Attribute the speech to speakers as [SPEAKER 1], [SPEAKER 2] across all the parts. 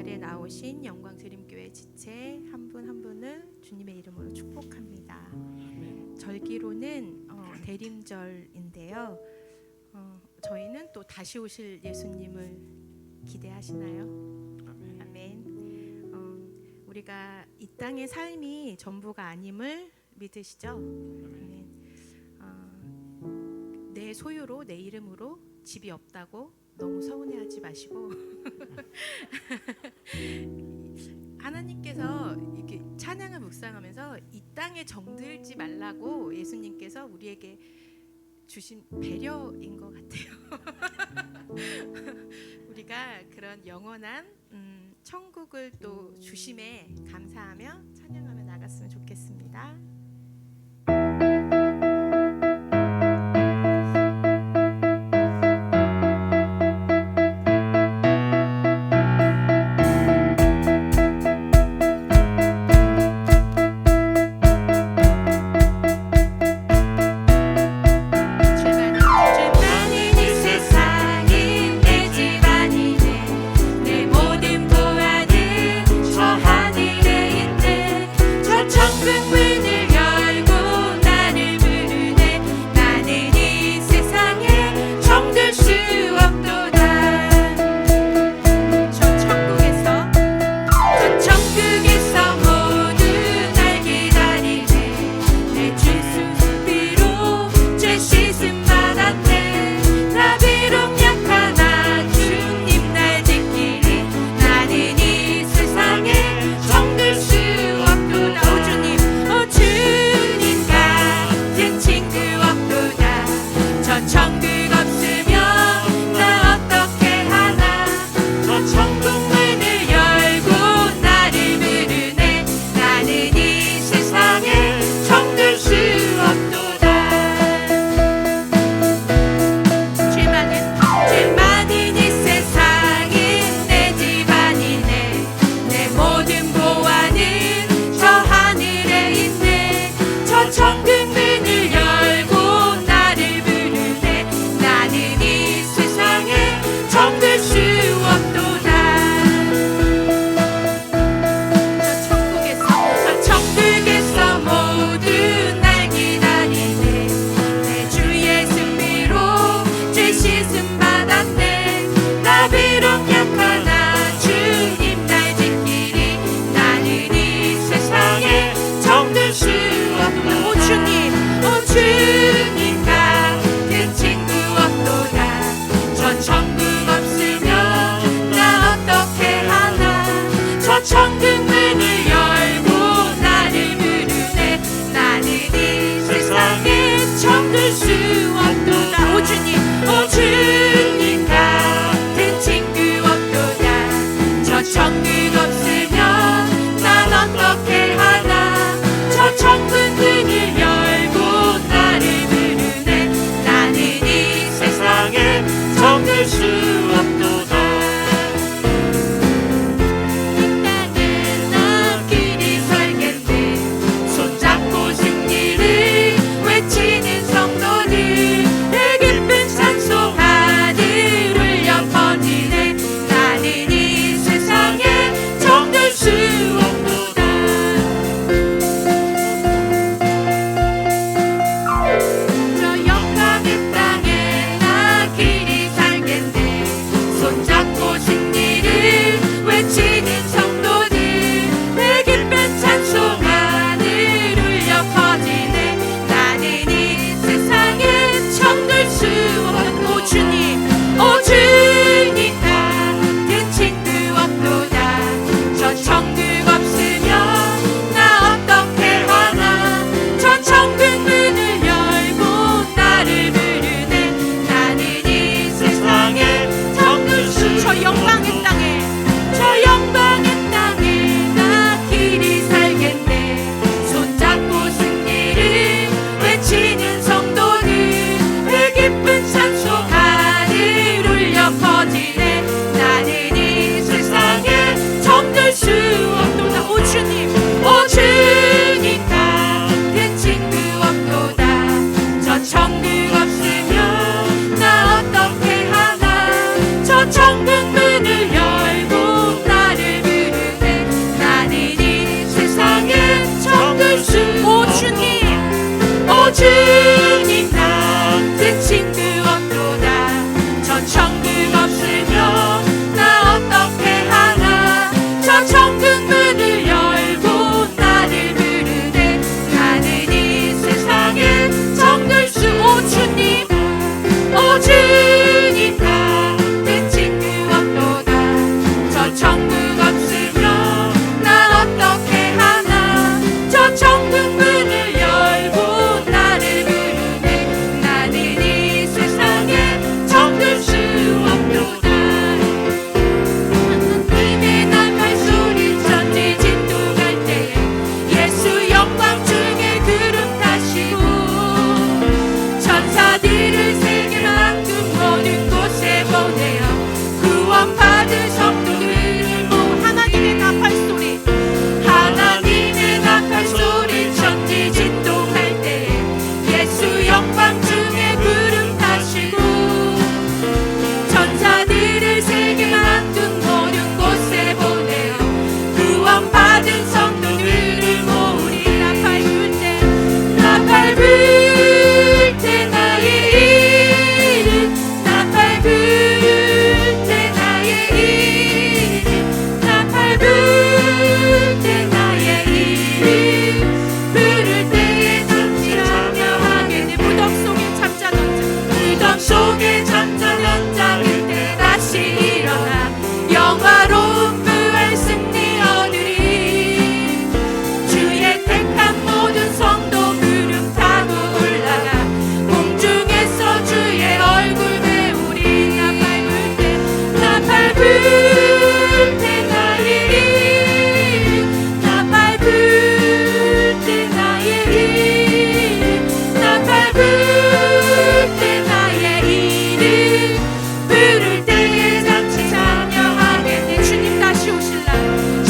[SPEAKER 1] 자리에 나오신 영광드림교회 지체 한 분 한 분을 주님의 이름으로 축복합니다. 절기로는 대림절인데요. 저희는 또 다시 오실 예수님을 기대하시나요? 아멘. 우리가 이 땅의 삶이 전부가 아님을 믿으시죠? 아멘. 내 소유로 내 이름으로 집이 없다고 너무 서운해하지 마시고 하나님께서 이렇게 찬양을 묵상하면서 이 땅에 정들지 말라고 예수님께서 우리에게 주신 배려인 것 같아요. 우리가 그런 영원한 천국을 또 주심에 감사하며 찬양하며 나갔으면 좋겠습니다.
[SPEAKER 2] 천국 문을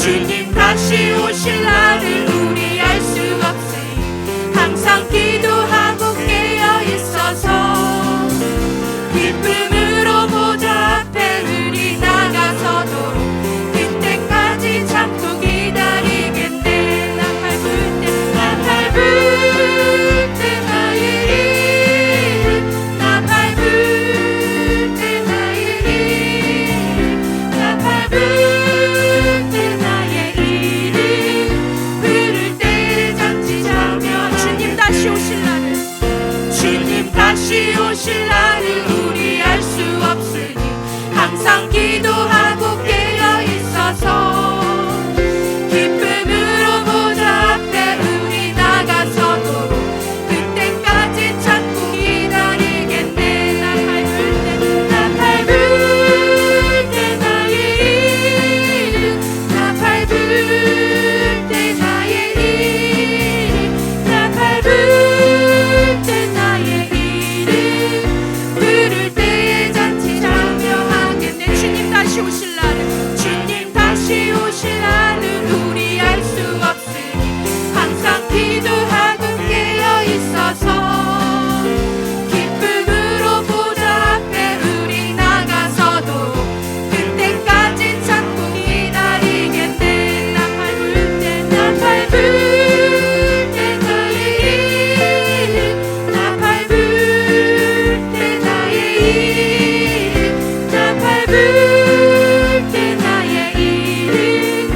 [SPEAKER 2] 주님 다시 오실 날을 우리 알 수 없으니 항상 기도하고 깨어 있어서 기쁨으로 보좌 앞에 우리 나가서도 그때까지 참고 기다리겠네. 나 밟을 때 나의 이름, 나 밟을 때 나의 이름, 나 밟을 때 나의 이름 부를 때 잔치 자며 주님 다시 오실 날을 우리 알 수 없으니 항상 기도하고 깨어 있어서 기쁨으로 보좌 앞에 우리 나가서도 그때까지 참고 기다리겠네. 나 밟을 때 나의 이름, 나 밟을 때 나의 이름, 나 밟을 때 나의 이름 부를 때에 잔치 자명하겠네. 주님 다시 오실 날을 우리 알 수 없으니 항상 기도하고 깨어 있어서 기쁨으로 보좌 앞에 우리 나가서도 그때까지 참고 기다리겠네. 나 밟을 때 나의 이름, 나 밟을 때 나의 이름, 나 밟을 때 나의 이름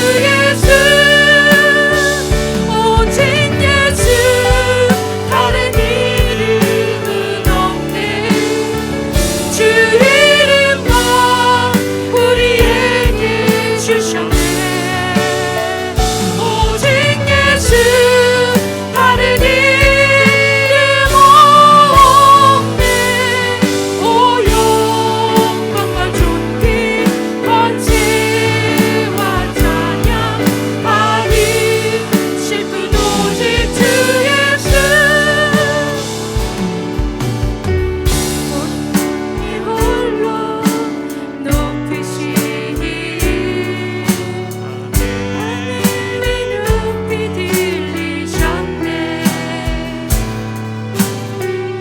[SPEAKER 2] 예수 오직 예수 다른 이름은 없네 주 이름만 우리에게 주셨네 오직 예수 다른 이름 없네 오 영광과 존귀 권세와 찬양 받으실 분 오직 주 예수 이 홀로 높으시니 하늘의 높이 들리셨네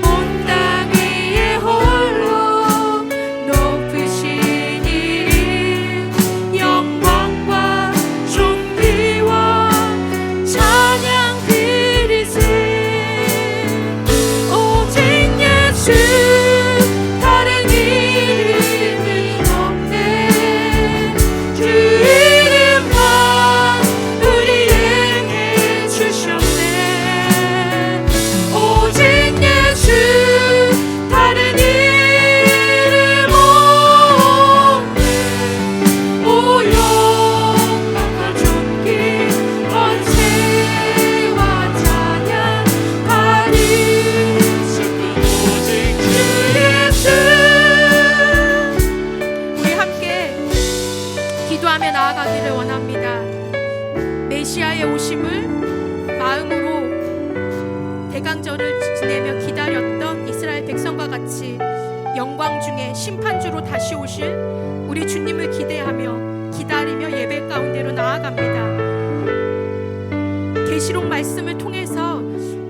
[SPEAKER 2] 온 땅 위에 홀로 높으시니 영광과 존귀와 찬양 드리세 오직 예수 다른 이름은 없네 주 이름만 우리에게 주셨네 오직 예수 다른 이름 없네 오 영광과 존귀 권세와 찬양 받으실 분 오직 주 예수
[SPEAKER 1] 우리 함께 기도하며 나아가기를 원합니다. 메시아의 오심을 마음으로 대강절을 지내며 기다렸던 이스라엘 백성과 같이 영광 중에 심판주로 다시 오실 우리 주님을 기대하며 기다리며 예배 가운데로 나아갑니다. 계시록 말씀을 통해서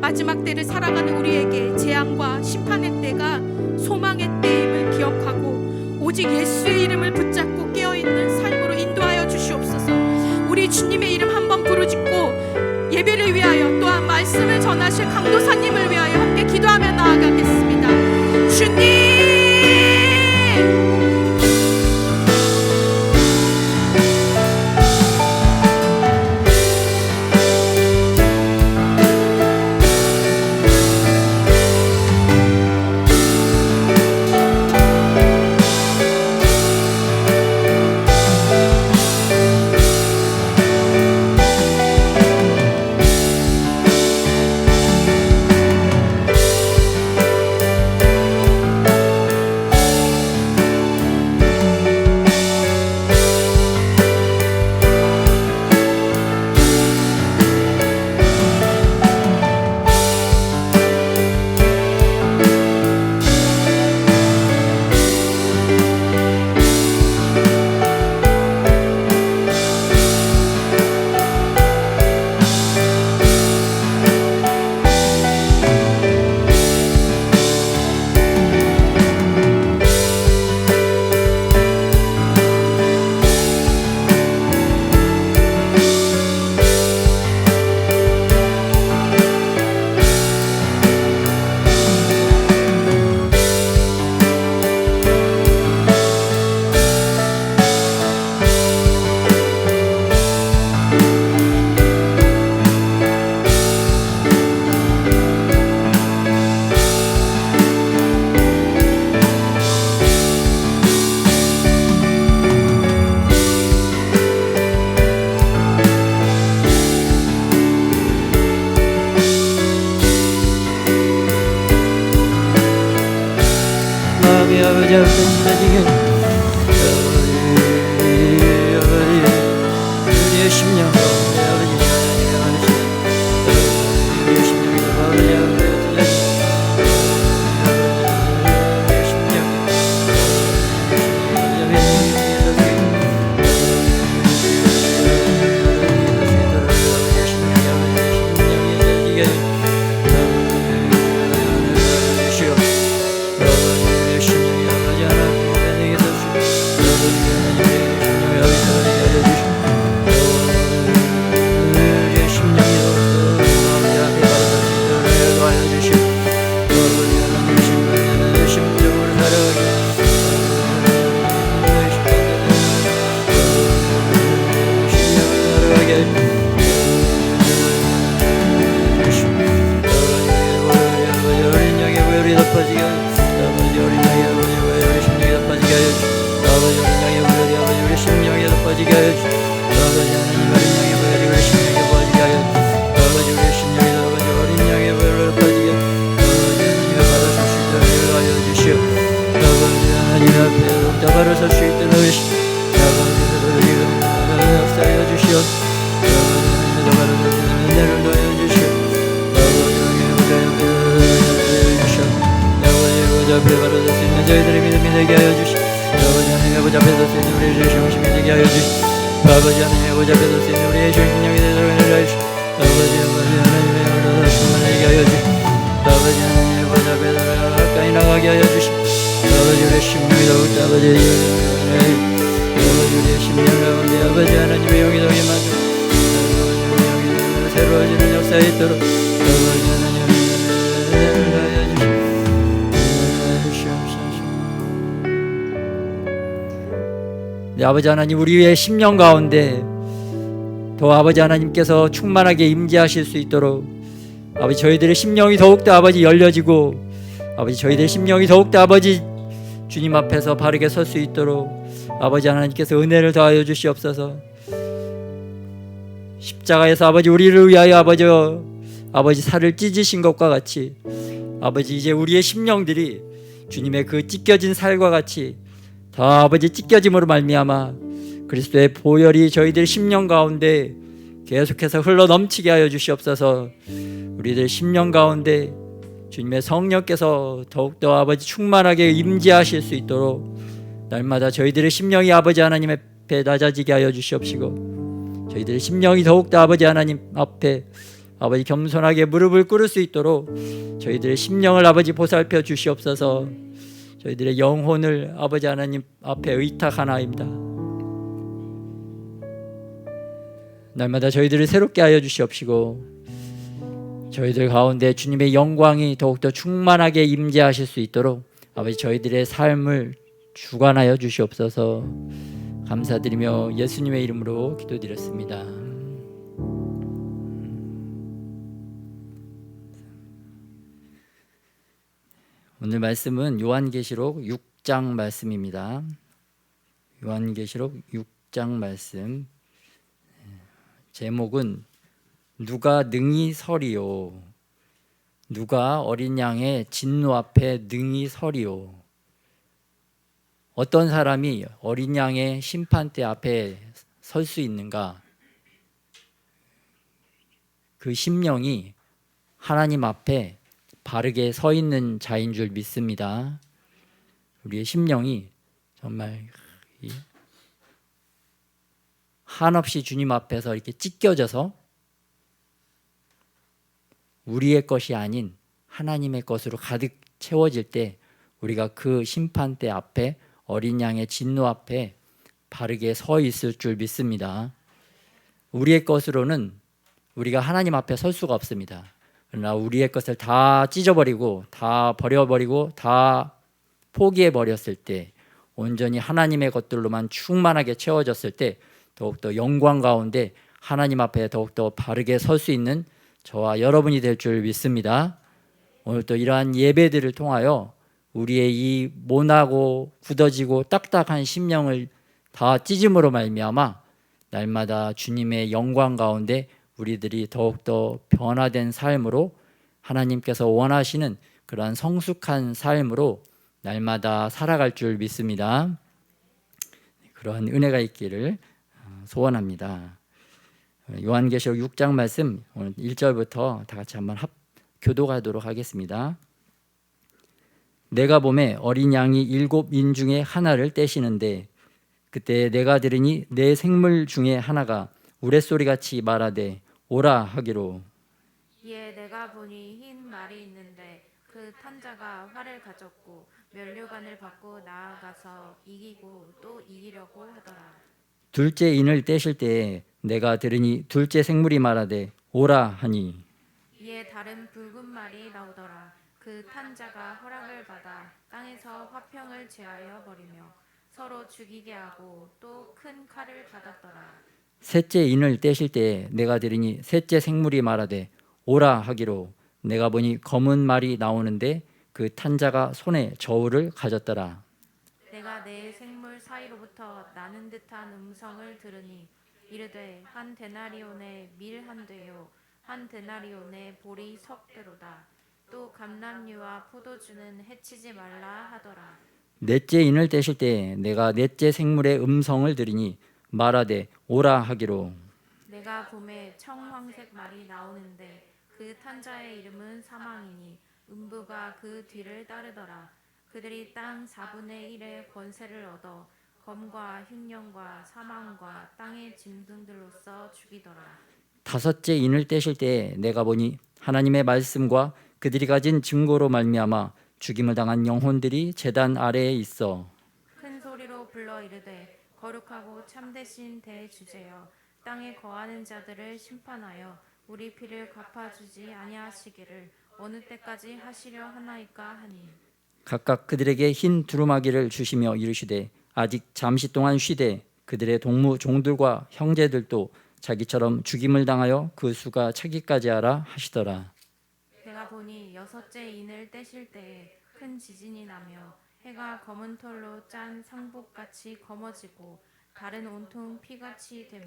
[SPEAKER 1] 마지막 때를 살아가는 우리에게 재앙과 심판의 때가 소망의 때임을 기억하고 오직 예수의 이름을 붙잡고 깨어있는 삶으로 인도하여 주시옵소서. 우리 주님의 이름 한번 부르짖고 예배를 위하여 또한 말씀을 전하실 강도사님을 위하여 함께 기도하며 나아가겠습니다. 주님
[SPEAKER 3] 아버지 앞에 지나지게 우리의 심령 아버지 우리의 심령 아버지 붙잡혀졌으니 우리의 심령이 되도록 은혜를 주시옵소서. 아버지 하나님의 은혜로 충만하게 하여 주시옵소서. 아버지 하나님의 붙잡혀도록 가까이 나가게 하여 주시옵소서. 아버지 우리의 심령이 더욱더 아버지 우리의 심령 가운데 아버지 하나님의 영이 더욱 임하시옵소서. 새로워지는 역사에 있도록 아버지 하나님의 은혜를 하여 주시옵소서. 네, 아버지 하나님 우리의 심령 가운데 더 아버지 하나님께서 충만하게 임재하실 수 있도록 아버지 저희들의 심령이 더욱더 아버지 열려지고 아버지 저희들의 심령이 더욱더 아버지 주님 앞에서 바르게 설 수 있도록 아버지 하나님께서 은혜를 더하여 주시옵소서. 십자가에서 아버지 우리를 위하여 아버지 살을 찢으신 것과 같이 아버지 이제 우리의 심령들이 주님의 그 찢겨진 살과 같이 다 아버지 찢겨짐으로 말미암아 그리스도의 보혈이 저희들 심령 가운데 계속해서 흘러 넘치게 하여 주시옵소서. 우리들 심령 가운데 주님의 성령께서 더욱더 아버지 충만하게 임재하실 수 있도록 날마다 저희들의 심령이 아버지 하나님 앞에 낮아지게 하여 주시옵시고 저희들의 심령이 더욱더 아버지 하나님 앞에 아버지 겸손하게 무릎을 꿇을 수 있도록 저희들의 심령을 아버지 보살펴 주시옵소서. 저희들의 영혼을 아버지 하나님 앞에 의탁하나이다. 날마다 저희들을 새롭게 하여 주시옵시고 저희들 가운데 주님의 영광이 더욱더 충만하게 임재하실 수 있도록 아버지 저희들의 삶을 주관하여 주시옵소서. 감사드리며 예수님의 이름으로 기도드렸습니다. 오늘 말씀은 요한계시록 6장 말씀입니다. 요한계시록 6장 말씀 제목은 누가 능히 서리요 누가 어린 양의 진노 앞에 능히 서리요. 어떤 사람이 어린 양의 심판대 앞에 설 수 있는가? 그 심령이 하나님 앞에 바르게 서 있는 자인 줄 믿습니다. 우리의 심령이 정말 한없이 주님 앞에서 이렇게 찢겨져서 우리의 것이 아닌 하나님의 것으로 가득 채워질 때 우리가 그 심판대 앞에 어린 양의 진노 앞에 바르게 서 있을 줄 믿습니다. 우리의 것으로는 우리가 하나님 앞에 설 수가 없습니다. 그러나 우리의 것을 다 찢어버리고 다 버려버리고 다 포기해버렸을 때 온전히 하나님의 것들로만 충만하게 채워졌을 때 더욱더 영광 가운데 하나님 앞에 더욱더 바르게 설 수 있는 저와 여러분이 될 줄 믿습니다. 오늘 또 이러한 예배들을 통하여 우리의 이 모나고 굳어지고 딱딱한 심령을 다 찢음으로 말미암아 날마다 주님의 영광 가운데 우리들이 더욱더 변화된 삶으로 하나님께서 원하시는 그러한 성숙한 삶으로 날마다 살아갈 줄 믿습니다. 그러한 은혜가 있기를 소원합니다. 요한계시록 6장 말씀 오늘 1절부터 다 같이 한번 교독하도록 하겠습니다. 내가 보매 어린 양이 7인 중에 하나를 떼시는데 그때 내가 들으니 내 생물 중에 하나가 우레소리같이 말하되 오라 하기로
[SPEAKER 2] 이에 내가 보니 흰 말이 있는데 그 탄자가 활을 가졌고 면류관을 받고 나아가서 이기고 또 이기려고 하더라.
[SPEAKER 3] 둘째 인을 떼실 때에 내가 들으니 둘째 생물이 말하되 오라 하니
[SPEAKER 2] 이에 다른 붉은 말이 나오더라. 그 탄자가 허락을 받아 땅에서 화평을 제하여 버리며 서로 죽이게 하고 또 큰 칼을 받았더라.
[SPEAKER 3] 셋째 인을 떼실 때에 내가 들으니 셋째 생물이 말하되 오라 하기로 내가 보니 검은 말이 나오는데 그 탄자가 손에 저울을 가졌더라.
[SPEAKER 2] 내가 내 생물 사이로부터 나는 듯한 음성을 들으니 이르되 한 데나리온의 밀 한 대요 한 데나리온의 보리 석 대로다. 또 감람류와 포도주는 해치지 말라 하더라.
[SPEAKER 3] 넷째 인을 떼실 때에 내가 넷째 생물의 음성을 들으니 말하되 오라 하기로
[SPEAKER 2] 내가 봄에 청황색 말이 나오는데 그 탄자의 이름은 사망이니 음부가 그 뒤를 따르더라. 그들이 땅 4분의 1의 권세를 얻어 검과 흉년과 사망과 땅의 짐승들로서 죽이더라.
[SPEAKER 3] 다섯째 인을 떼실 때에 내가 보니 하나님의 말씀과 그들이 가진 증거로 말미암아 죽임을 당한 영혼들이 제단 아래에 있어
[SPEAKER 2] 큰 소리로 불러 이르되 거룩하고 참되신 대주제여 땅에 거하는 자들을 심판하여 우리 피를 갚아주지 아니하시기를 어느 때까지 하시려 하나이까 하니
[SPEAKER 3] 각각 그들에게 흰 두루마기를 주시며 이르시되 아직 잠시 동안 쉬되 그들의 동무 종들과 형제들도 자기처럼 죽임을 당하여 그 수가 차기까지 하라 하시더라.
[SPEAKER 2] 내가 보니 여섯째 인을 떼실 때에 큰 지진이 나며 해가 검은 털로 짠 상복같이 검어지고 달은 온통 피같이 되며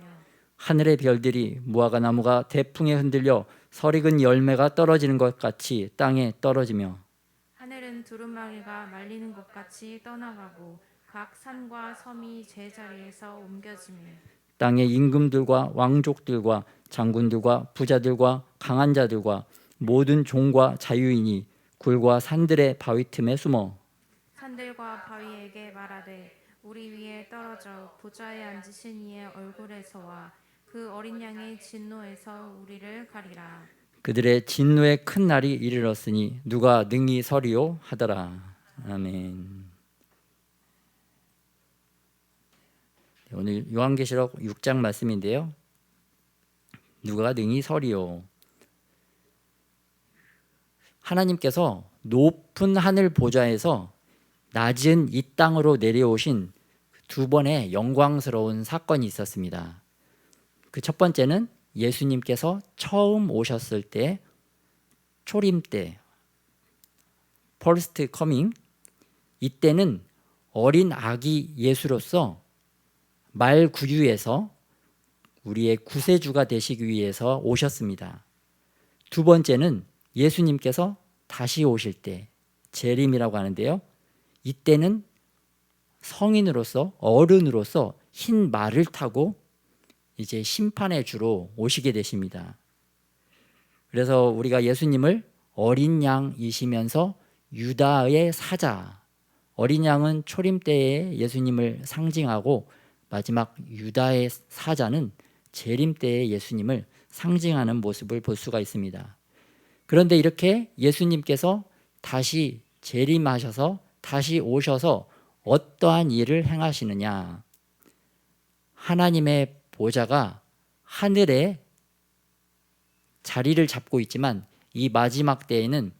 [SPEAKER 3] 하늘의 별들이 무화과 나무가 대풍에 흔들려 설익은 열매가 떨어지는 것 같이 땅에 떨어지며
[SPEAKER 2] 하늘은 두루마리가 말리는 것 같이 떠나가고 각 산과 섬이 제자리에서 옮겨지며
[SPEAKER 3] 땅의 임금들과 왕족들과 장군들과 부자들과 강한 자들과 모든 종과 자유인이 굴과 산들의 바위 틈에 숨어
[SPEAKER 2] 산들과 바위에게 말하되 우리 위에 떨어져 보좌에 앉으신 이의 얼굴에서와 그 어린 양의 진노에서 우리를 가리라.
[SPEAKER 3] 그들의 진노의 큰 날이 이르렀으니 누가 능히 서리요 하더라. 아멘. 오늘 요한계시록 6장 말씀인데요. 누가 능히 서리요. 하나님께서 높은 하늘 보좌에서 낮은 이 땅으로 내려오신 두 번의 영광스러운 사건이 있었습니다. 그 첫 번째는 예수님께서 처음 오셨을 때 초림 때 퍼스트 커밍, 이때는 어린 아기 예수로서 말 구유에서 우리의 구세주가 되시기 위해서 오셨습니다. 두 번째는 예수님께서 다시 오실 때 재림이라고 하는데요. 이때는 성인으로서 어른으로서 흰 말을 타고 이제 심판의 주로 오시게 되십니다. 그래서 우리가 예수님을 어린 양이시면서 유다의 사자, 어린 양은 초림 때에 예수님을 상징하고 마지막 유다의 사자는 재림 때의 예수님을 상징하는 모습을 볼 수가 있습니다. 그런데 이렇게 예수님께서 다시 재림하셔서 다시 오셔서 어떠한 일을 행하시느냐? 하나님의 보좌가 하늘에 자리를 잡고 있지만 이 마지막 때에는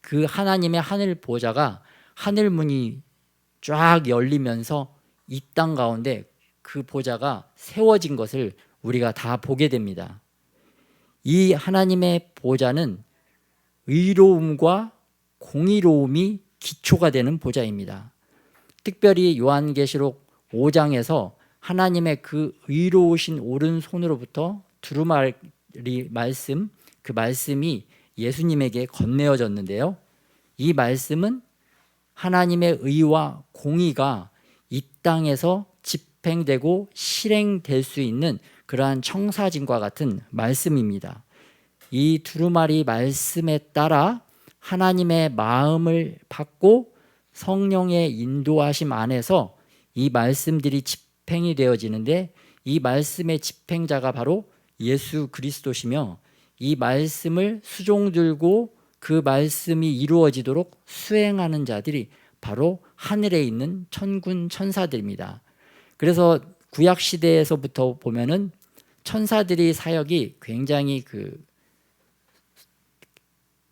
[SPEAKER 3] 그 하나님의 하늘 보좌가 하늘 문이 쫙 열리면서 이 땅 가운데 그 보좌가 세워진 것을 우리가 다 보게 됩니다. 이 하나님의 보좌는 의로움과 공의로움이 기초가 되는 보좌입니다. 특별히 요한계시록 5장에서 하나님의 그 의로우신 오른손으로부터 두루마리 말씀, 그 말씀이 예수님에게 건네어졌는데요. 이 말씀은 하나님의 의와 공의가 이 땅에서 집행되고 실행될 수 있는 그러한 청사진과 같은 말씀입니다. 이 두루마리 말씀에 따라 하나님의 마음을 받고 성령의 인도하심 안에서 이 말씀들이 집행이 되어지는데 이 말씀의 집행자가 바로 예수 그리스도시며 이 말씀을 수종들고 그 말씀이 이루어지도록 수행하는 자들이 바로 하늘에 있는 천군 천사들입니다. 그래서 구약 시대에서부터 보면은 천사들의 사역이 굉장히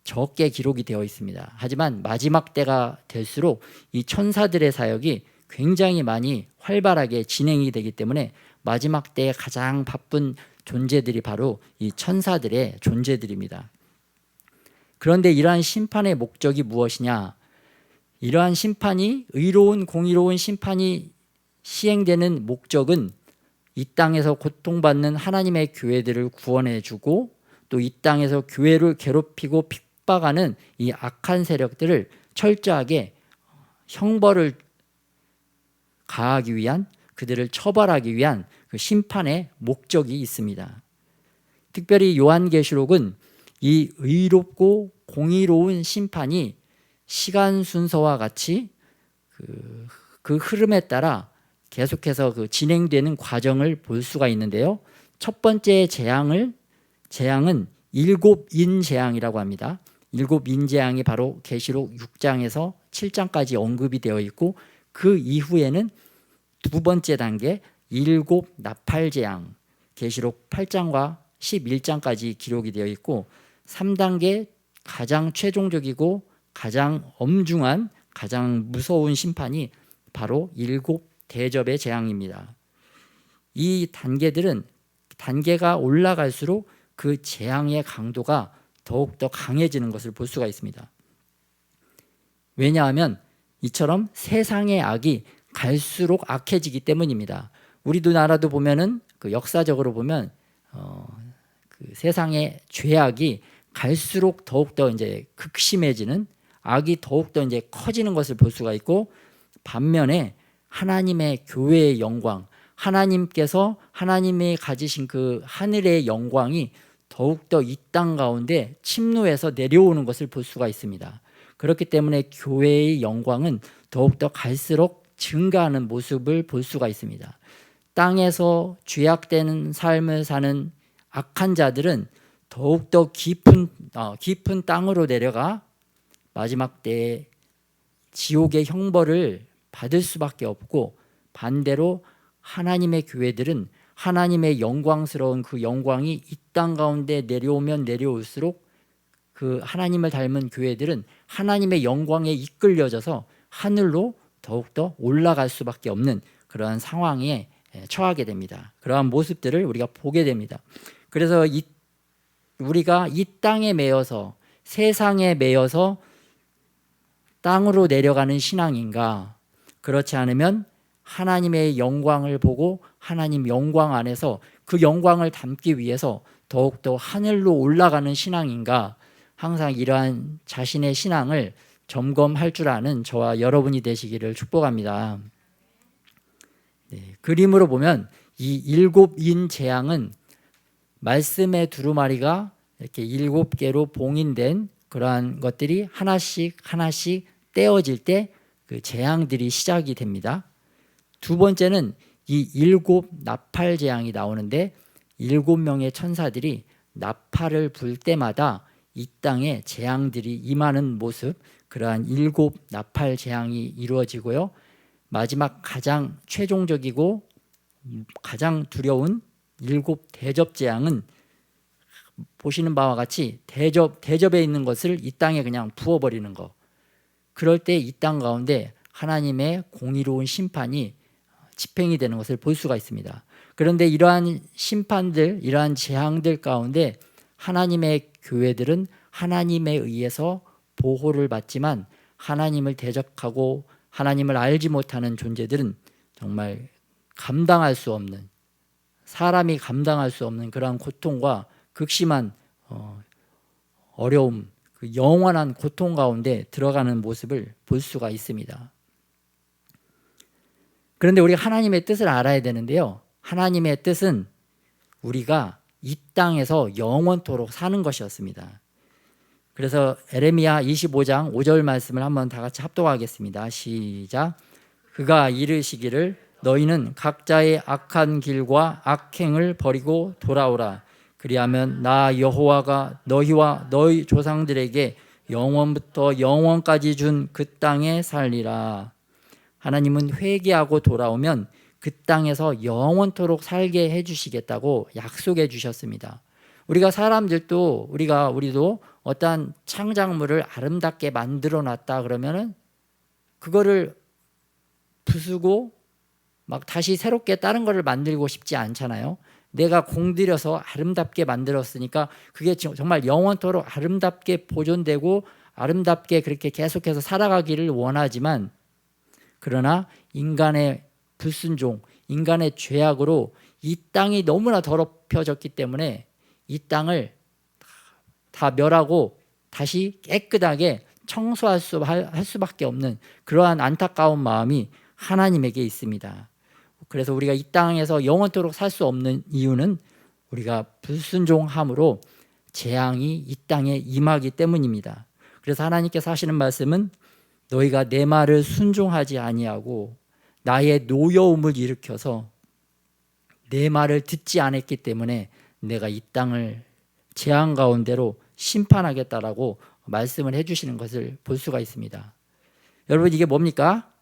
[SPEAKER 3] 적게 기록이 되어 있습니다. 하지만 마지막 때가 될수록 이 천사들의 사역이 굉장히 많이 활발하게 진행이 되기 때문에 마지막 때에 가장 바쁜 존재들이 바로 이 천사들의 존재들입니다. 그런데 이러한 심판의 목적이 무엇이냐? 이러한 심판이 의로운 공의로운 심판이 시행되는 목적은 이 땅에서 고통받는 하나님의 교회들을 구원해주고 또 이 땅에서 교회를 괴롭히고 핍박하는 이 악한 세력들을 철저하게 형벌을 가하기 위한, 그들을 처벌하기 위한 그 심판의 목적이 있습니다. 특별히 요한계시록은 이 의롭고 공의로운 심판이 시간 순서와 같이 그 흐름에 따라 계속해서 그 진행되는 과정을 볼 수가 있는데요. 첫 번째 재앙은 일곱 인 재앙이라고 합니다. 일곱 인 재앙이 바로 계시록 6장에서 7장까지 언급이 되어 있고, 그 이후에는 두 번째 단계 일곱 나팔 재앙, 계시록 8장과 11장까지 기록이 되어 있고, 3단계 가장 최종적이고 가장 엄중한, 가장 무서운 심판이 바로 일곱 대접의 재앙입니다. 이 단계가 올라갈수록 그 재앙의 강도가 더욱더 강해지는 것을 볼 수가 있습니다. 왜냐하면 이처럼 세상의 악이 갈수록 악해지기 때문입니다. 우리도 나라도 보면은 그 역사적으로 보면 그 세상의 죄악이 갈수록 더욱더 이제 극심해지는, 악이 더욱더 이제 커지는 것을 볼 수가 있고, 반면에 하나님의 교회의 영광, 하나님께서 하나님이 가지신 그 하늘의 영광이 더욱더 이 땅 가운데 침노해서 내려오는 것을 볼 수가 있습니다. 그렇기 때문에 교회의 영광은 더욱더 갈수록 증가하는 모습을 볼 수가 있습니다. 땅에서 죄악되는 삶을 사는 악한 자들은 더욱더 깊은 땅으로 내려가 마지막 때에 지옥의 형벌을 받을 수밖에 없고, 반대로 하나님의 교회들은 하나님의 영광스러운 그 영광이 이 땅 가운데 내려오면 내려올수록 그 하나님을 닮은 교회들은 하나님의 영광에 이끌려져서 하늘로 더욱더 올라갈 수밖에 없는 그러한 상황에 처하게 됩니다. 그러한 모습들을 우리가 보게 됩니다. 그래서 우리가 이 땅에 매여서, 세상에 매여서 땅으로 내려가는 신앙인가, 그렇지 않으면 하나님의 영광을 보고 하나님 영광 안에서 그 영광을 담기 위해서 더욱더 하늘로 올라가는 신앙인가, 항상 이러한 자신의 신앙을 점검할 줄 아는 저와 여러분이 되시기를 축복합니다. 그림으로 보면 이 일곱 인 재앙은 말씀의 두루마리가 이렇게 7개로 봉인된 그러한 것들이 하나씩 떼어질 때 그 재앙들이 시작이 됩니다. 두 번째는 이 일곱 나팔 재앙이 나오는데, 7명의 천사들이 나팔을 불 때마다 이 땅에 재앙들이 임하는 모습, 그러한 일곱 나팔 재앙이 이루어지고요. 마지막 가장 최종적이고 가장 두려운 일곱 대접 재앙은 보시는 바와 같이 대접에 있는 것을 이 땅에 그냥 부어버리는 것. 그럴 때 이 땅 가운데 하나님의 공의로운 심판이 집행이 되는 것을 볼 수가 있습니다. 그런데 이러한 심판들, 이러한 재앙들 가운데 하나님의 교회들은 하나님에 의해서 보호를 받지만, 하나님을 대적하고 하나님을 알지 못하는 존재들은 정말 감당할 수 없는, 사람이 감당할 수 없는 그러한 고통과 극심한 어려움, 그 영원한 고통 가운데 들어가는 모습을 볼 수가 있습니다. 그런데 우리가 하나님의 뜻을 알아야 되는데요, 하나님의 뜻은 우리가 이 땅에서 영원토록 사는 것이었습니다. 그래서 에레미야 25장 5절 말씀을 한번 다 같이 합독하겠습니다. 시작. 그가 이르시기를 너희는 각자의 악한 길과 악행을 버리고 돌아오라. 그리하면 나 여호와가 너희와 너희 조상들에게 영원부터 영원까지 준 그 땅에 살리라. 하나님은 회개하고 돌아오면 그 땅에서 영원토록 살게 해주시겠다고 약속해 주셨습니다. 우리가 사람들도 우리도 어떠한 창작물을 아름답게 만들어 놨다 그러면은 그거를 부수고 막 다시 새롭게 다른 거를 만들고 싶지 않잖아요. 내가 공들여서 아름답게 만들었으니까 그게 정말 영원토록 아름답게 보존되고 아름답게 그렇게 계속해서 살아가기를 원하지만, 그러나 인간의 불순종, 인간의 죄악으로 이 땅이 너무나 더럽혀졌기 때문에 이 땅을 다 멸하고 다시 깨끗하게 청소할 수밖에 없는 그러한 안타까운 마음이 하나님에게 있습니다. 그래서 우리가 이 땅에서 영원토록 살 수 없는 이유는 우리가 불순종함으로 재앙이 이 땅에 임하기 때문입니다. 그래서 하나님께서 하시는 말씀은 너희가 내 말을 순종하지 아니하고 나의 노여움을 일으켜서 내 말을 듣지 않았기 때문에 내가 이 땅을 재앙 가운데로 심판하겠다라고 말씀을 해주시는 것을 볼 수가 있습니다. 여러분, 이게 뭡니까?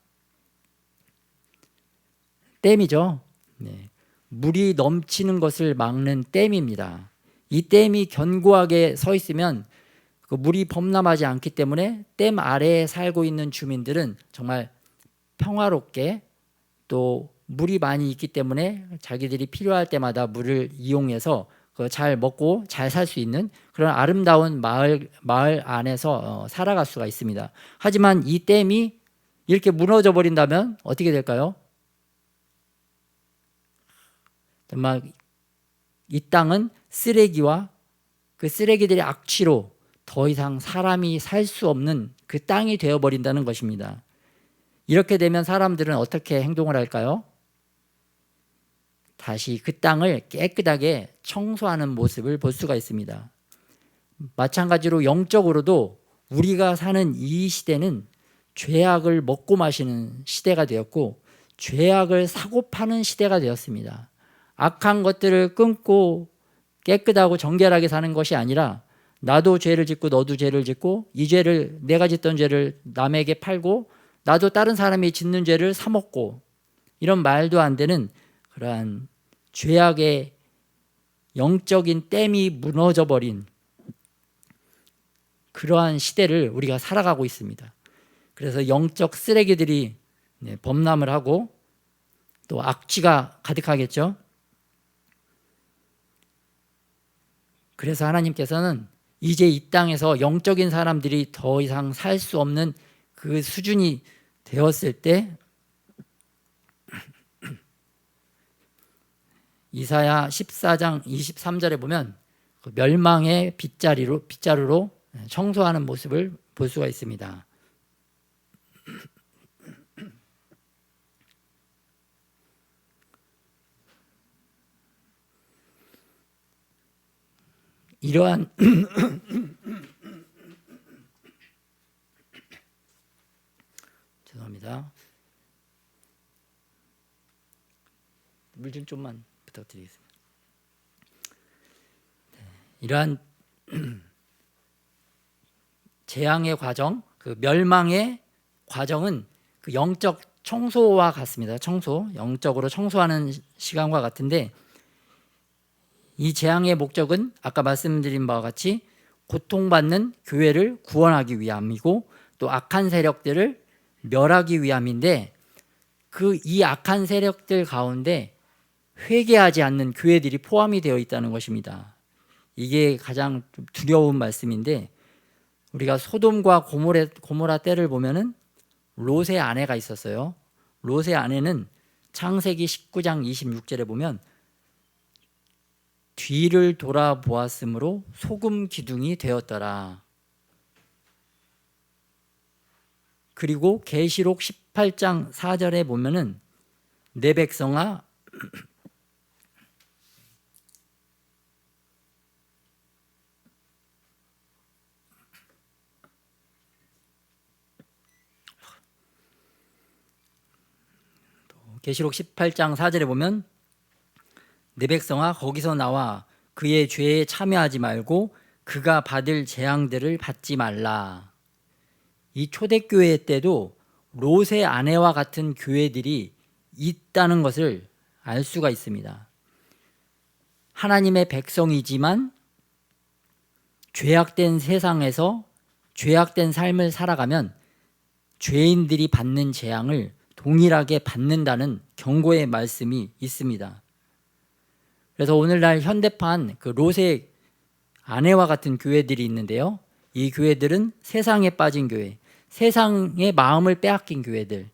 [SPEAKER 3] 댐이죠. 네. 물이 넘치는 것을 막는 댐입니다. 이 댐이 견고하게 서 있으면 그 물이 범람하지 않기 때문에 댐 아래에 살고 있는 주민들은 정말 평화롭게, 또 물이 많이 있기 때문에 자기들이 필요할 때마다 물을 이용해서 잘 먹고 잘 살 수 있는 그런 아름다운 마을 안에서 살아갈 수가 있습니다. 하지만 이 댐이 이렇게 무너져 버린다면 어떻게 될까요? 정말 이 땅은 쓰레기와 그 쓰레기들의 악취로 더 이상 사람이 살 수 없는 그 땅이 되어버린다는 것입니다. 이렇게 되면 사람들은 어떻게 행동을 할까요? 다시 그 땅을 깨끗하게 청소하는 모습을 볼 수가 있습니다. 마찬가지로 영적으로도 우리가 사는 이 시대는 죄악을 먹고 마시는 시대가 되었고, 죄악을 사고 파는 시대가 되었습니다. 악한 것들을 끊고 깨끗하고 정결하게 사는 것이 아니라 나도 죄를 짓고 너도 죄를 짓고, 이 죄를, 내가 짓던 죄를 남에게 팔고 나도 다른 사람이 짓는 죄를 사먹고, 이런 말도 안 되는 그러한 죄악의 영적인 댐이 무너져 버린 그러한 시대를 우리가 살아가고 있습니다. 그래서 영적 쓰레기들이 범람을 하고 또 악취가 가득하겠죠. 그래서 하나님께서는 이제 이 땅에서 영적인 사람들이 더 이상 살 수 없는 그 수준이 되었을 때 이사야 14장 23절에 보면 그 멸망의 빗자루로 청소하는 모습을 볼 수가 있습니다. 이러한 죄송합니다. 물 좀 좀만 부탁드리겠습니다. 이러한 재앙의 과정, 그 멸망의 과정은 그 영적 청소와 같습니다. 영적으로 청소하는 시간과 같은데, 이 재앙의 목적은 아까 말씀드린 바와 같이 고통받는 교회를 구원하기 위함이고, 또 악한 세력들을 멸하기 위함인데, 이 악한 세력들 가운데 회개하지 않는 교회들이 포함이 되어 있다는 것입니다. 이게 가장 좀 두려운 말씀인데, 우리가 소돔과 고모라 때를 보면은 롯의 아내가 있었어요. 롯의 아내는 창세기 19장 26절에 보면 뒤를 돌아보았으므로 소금 기둥이 되었더라. 그리고 계시록 18장 4절에 보면은 내 백성아 계시록 18장 4절에 보면 내 백성아 거기서 나와 그의 죄에 참여하지 말고 그가 받을 재앙들을 받지 말라. 이 초대교회 때도 롯의 아내와 같은 교회들이 있다는 것을 알 수가 있습니다. 하나님의 백성이지만 죄악된 세상에서 죄악된 삶을 살아가면 죄인들이 받는 재앙을 동일하게 받는다는 경고의 말씀이 있습니다. 그래서 오늘날 현대판 그 롯의 아내와 같은 교회들이 있는데요. 이 교회들은 세상에 빠진 교회, 세상의 마음을 빼앗긴 교회들,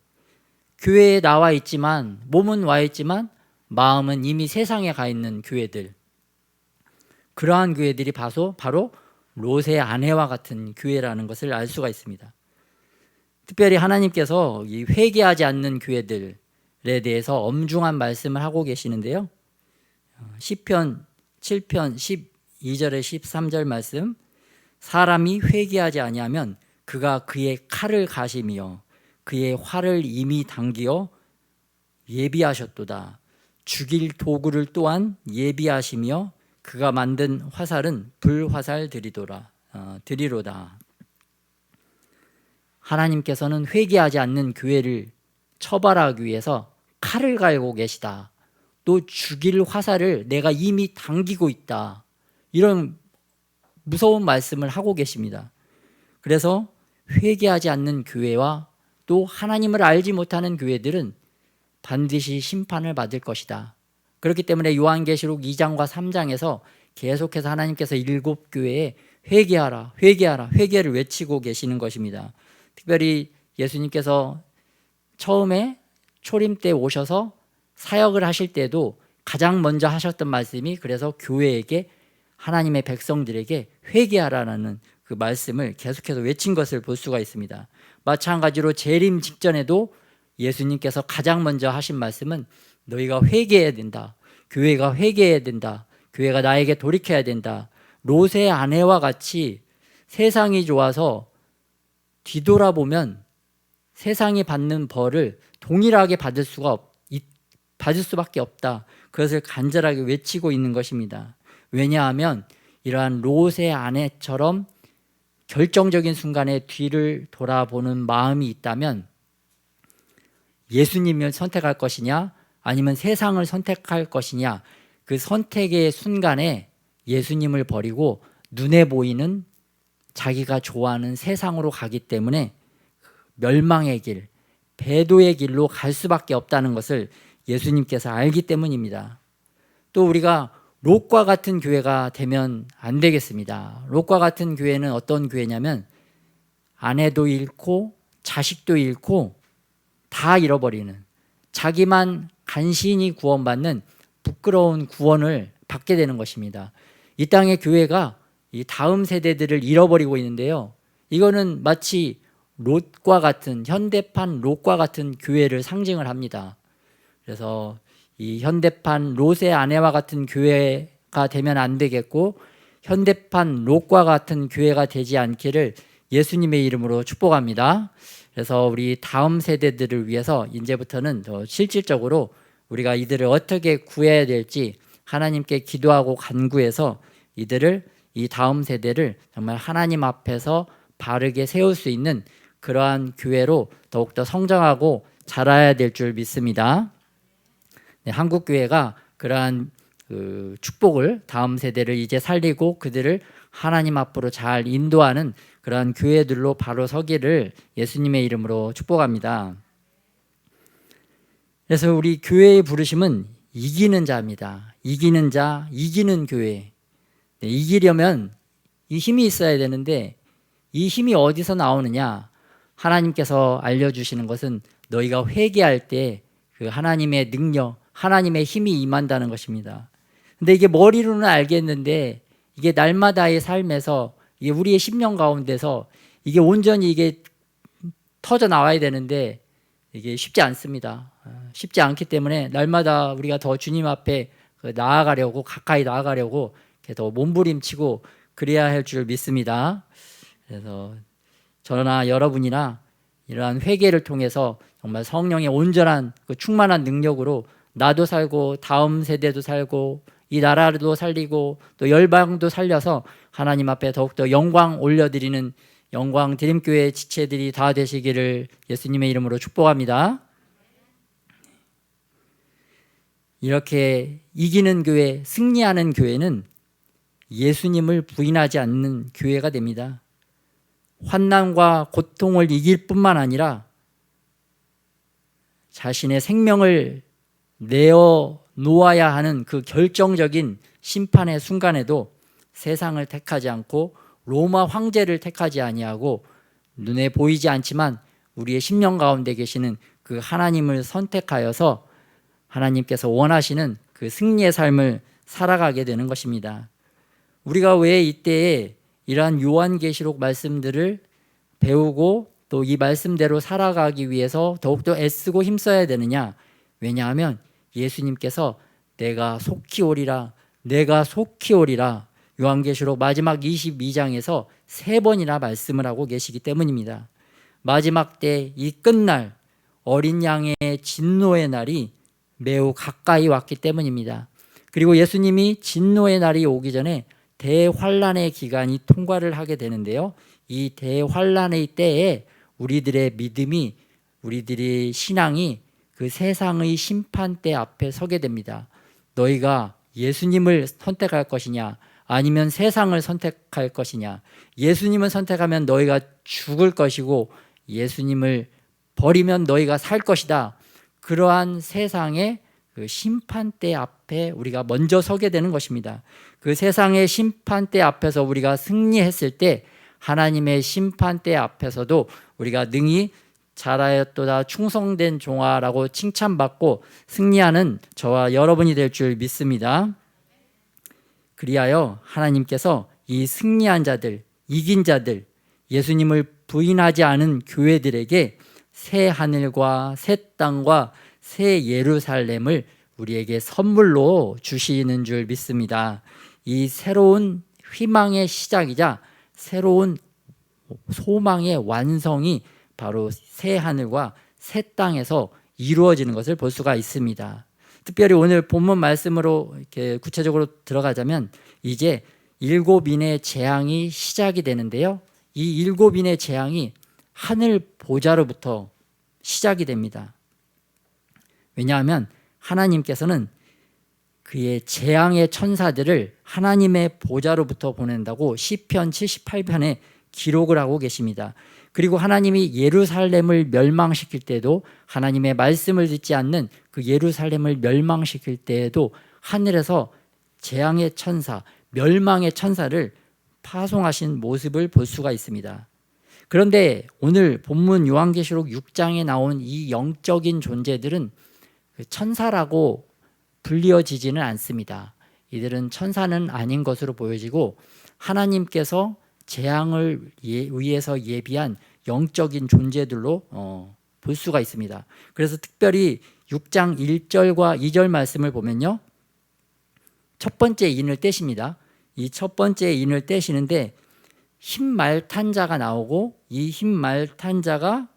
[SPEAKER 3] 교회에 나와 있지만 몸은 와 있지만 마음은 이미 세상에 가 있는 교회들, 그러한 교회들이 바로 롯의 아내와 같은 교회라는 것을 알 수가 있습니다. 특별히 하나님께서 이 회개하지 않는 교회들에 대해서 엄중한 말씀을 하고 계시는데요. 시편 7편 12절에 13절 말씀, 사람이 회개하지 아니하면 그가 그의 칼을 가시며 그의 활을 이미 당기어 예비하셨도다. 죽일 도구를 또한 예비하시며 그가 만든 화살은 불화살 드리로다. 하나님께서는 회개하지 않는 교회를 처벌하기 위해서 칼을 갈고 계시다. 또 죽일 화살을 내가 이미 당기고 있다. 이런 무서운 말씀을 하고 계십니다. 그래서 회개하지 않는 교회와 또 하나님을 알지 못하는 교회들은 반드시 심판을 받을 것이다. 그렇기 때문에 요한계시록 2장과 3장에서 계속해서 하나님께서 7교회에 회개하라, 회개하라, 회개를 외치고 계시는 것입니다. 특별히 예수님께서 처음에 초림 때 오셔서 사역을 하실 때도 가장 먼저 하셨던 말씀이 그래서 교회에게 하나님의 백성들에게 회개하라는 그 말씀을 계속해서 외친 것을 볼 수가 있습니다. 마찬가지로 재림 직전에도 예수님께서 가장 먼저 하신 말씀은 너희가 회개해야 된다. 교회가 회개해야 된다. 교회가 나에게 돌이켜야 된다. 롯의 아내와 같이 세상이 좋아서 뒤돌아보면 세상이 받는 벌을 동일하게 받을 수밖에 없다. 그것을 간절하게 외치고 있는 것입니다. 왜냐하면 이러한 롯의 아내처럼 결정적인 순간에 뒤를 돌아보는 마음이 있다면 예수님을 선택할 것이냐 아니면 세상을 선택할 것이냐, 그 선택의 순간에 예수님을 버리고 눈에 보이는 자기가 좋아하는 세상으로 가기 때문에 멸망의 길, 배도의 길로 갈 수밖에 없다는 것을 예수님께서 알기 때문입니다. 또 우리가 롯과 같은 교회가 되면 안 되겠습니다. 롯과 같은 교회는 어떤 교회냐면 아내도 잃고 자식도 잃고 다 잃어버리는, 자기만 간신히 구원받는 부끄러운 구원을 받게 되는 것입니다. 이 땅의 교회가 이 다음 세대들을 잃어버리고 있는데요, 이거는 마치 롯과 같은, 현대판 롯과 같은 교회를 상징을 합니다. 그래서 이 현대판 롯의 아내와 같은 교회가 되면 안 되겠고, 현대판 롯과 같은 교회가 되지 않기를 예수님의 이름으로 축복합니다. 그래서 우리 다음 세대들을 위해서 이제부터는 더 실질적으로 우리가 이들을 어떻게 구해야 될지 하나님께 기도하고 간구해서 이들을, 이 다음 세대를 정말 하나님 앞에서 바르게 세울 수 있는 그러한 교회로 더욱더 성장하고 자라야 될 줄 믿습니다. 네, 한국교회가 그러한 축복을, 다음 세대를 이제 살리고 그들을 하나님 앞으로 잘 인도하는 그러한 교회들로 바로 서기를 예수님의 이름으로 축복합니다. 그래서 우리 교회의 부르심은 이기는 자입니다. 이기는 자, 이기는 교회. 네, 이기려면 이 힘이 있어야 되는데 이 힘이 어디서 나오느냐? 하나님께서 알려주시는 것은 너희가 회개할 때 그 하나님의 능력, 하나님의 힘이 임한다는 것입니다. 근데 이게 머리로는 알겠는데 이게 날마다의 삶에서, 이게 우리의 심령 가운데서 이게 온전히 이게 터져 나와야 되는데 이게 쉽지 않습니다. 쉽지 않기 때문에 날마다 우리가 더 주님 앞에 나아가려고, 가까이 나아가려고 이렇게 더 몸부림치고 그래야 할 줄 믿습니다. 그래서 저나 여러분이나 이러한 회개를 통해서 정말 성령의 온전한 그 충만한 능력으로 나도 살고 다음 세대도 살고 이 나라도 살리고 또 열방도 살려서 하나님 앞에 더욱더 영광 올려드리는 영광 드림교회 지체들이 다 되시기를 예수님의 이름으로 축복합니다. 이렇게 이기는 교회, 승리하는 교회는 예수님을 부인하지 않는 교회가 됩니다. 환난과 고통을 이길 뿐만 아니라 자신의 생명을 내어 놓아야 하는 그 결정적인 심판의 순간에도 세상을 택하지 않고 로마 황제를 택하지 아니하고 눈에 보이지 않지만 우리의 심령 가운데 계시는 그 하나님을 선택하여서 하나님께서 원하시는 그 승리의 삶을 살아가게 되는 것입니다. 우리가 왜 이때에 이러한 요한계시록 말씀들을 배우고 또 이 말씀대로 살아가기 위해서 더욱더 애쓰고 힘써야 되느냐? 왜냐하면 예수님께서 내가 속히 오리라, 내가 속히 오리라, 요한계시록 마지막 22장에서 3번이나 말씀을 하고 계시기 때문입니다. 마지막 때 이 끝날 어린 양의 진노의 날이 매우 가까이 왔기 때문입니다. 그리고 예수님이 진노의 날이 오기 전에 대환란의 기간이 통과를 하게 되는데요. 이 대환란의 때에 우리들의 믿음이, 우리들의 신앙이 그 세상의 심판대 앞에 서게 됩니다. 너희가 예수님을 선택할 것이냐 아니면 세상을 선택할 것이냐. 예수님을 선택하면 너희가 죽을 것이고 예수님을 버리면 너희가 살 것이다. 그러한 세상의 그 심판대 앞에 우리가 먼저 서게 되는 것입니다. 그 세상의 심판대 앞에서 우리가 승리했을 때 하나님의 심판대 앞에서도 우리가 능히 잘하였도다 충성된 종아라고 칭찬받고 승리하는 저와 여러분이 될 줄 믿습니다. 그리하여 하나님께서 이 승리한 자들, 이긴 자들, 예수님을 부인하지 않은 교회들에게 새 하늘과 새 땅과 새 예루살렘을 우리에게 선물로 주시는 줄 믿습니다. 이 새로운 희망의 시작이자 새로운 소망의 완성이 바로 새 하늘과 새 땅에서 이루어지는 것을 볼 수가 있습니다. 특별히 오늘 본문 말씀으로 이렇게 구체적으로 들어가자면 이제 7인의 재앙이 시작이 되는데요. 이 7인의 재앙이 하늘 보좌로부터 시작이 됩니다. 왜냐하면 하나님께서는 그의 재앙의 천사들을 하나님의 보좌로부터 보낸다고 시편 78편에 기록을 하고 계십니다. 그리고 하나님이 예루살렘을 멸망시킬 때도 하나님의 말씀을 듣지 않는 그 예루살렘을 멸망시킬 때에도 하늘에서 재앙의 천사, 멸망의 천사를 파송하신 모습을 볼 수가 있습니다. 그런데 오늘 본문 요한계시록 6장에 나온 이 영적인 존재들은 천사라고 불리어지지는 않습니다. 이들은 천사는 아닌 것으로 보여지고 하나님께서 재앙을 위해서 예비한 영적인 존재들로 볼 수가 있습니다. 그래서 특별히 6장 1절과 2절 말씀을 보면요. 첫 번째 인을 떼십니다. 이 첫 번째 인을 떼시는데 흰 말 탄 자가 나오고 이 흰 말 탄 자가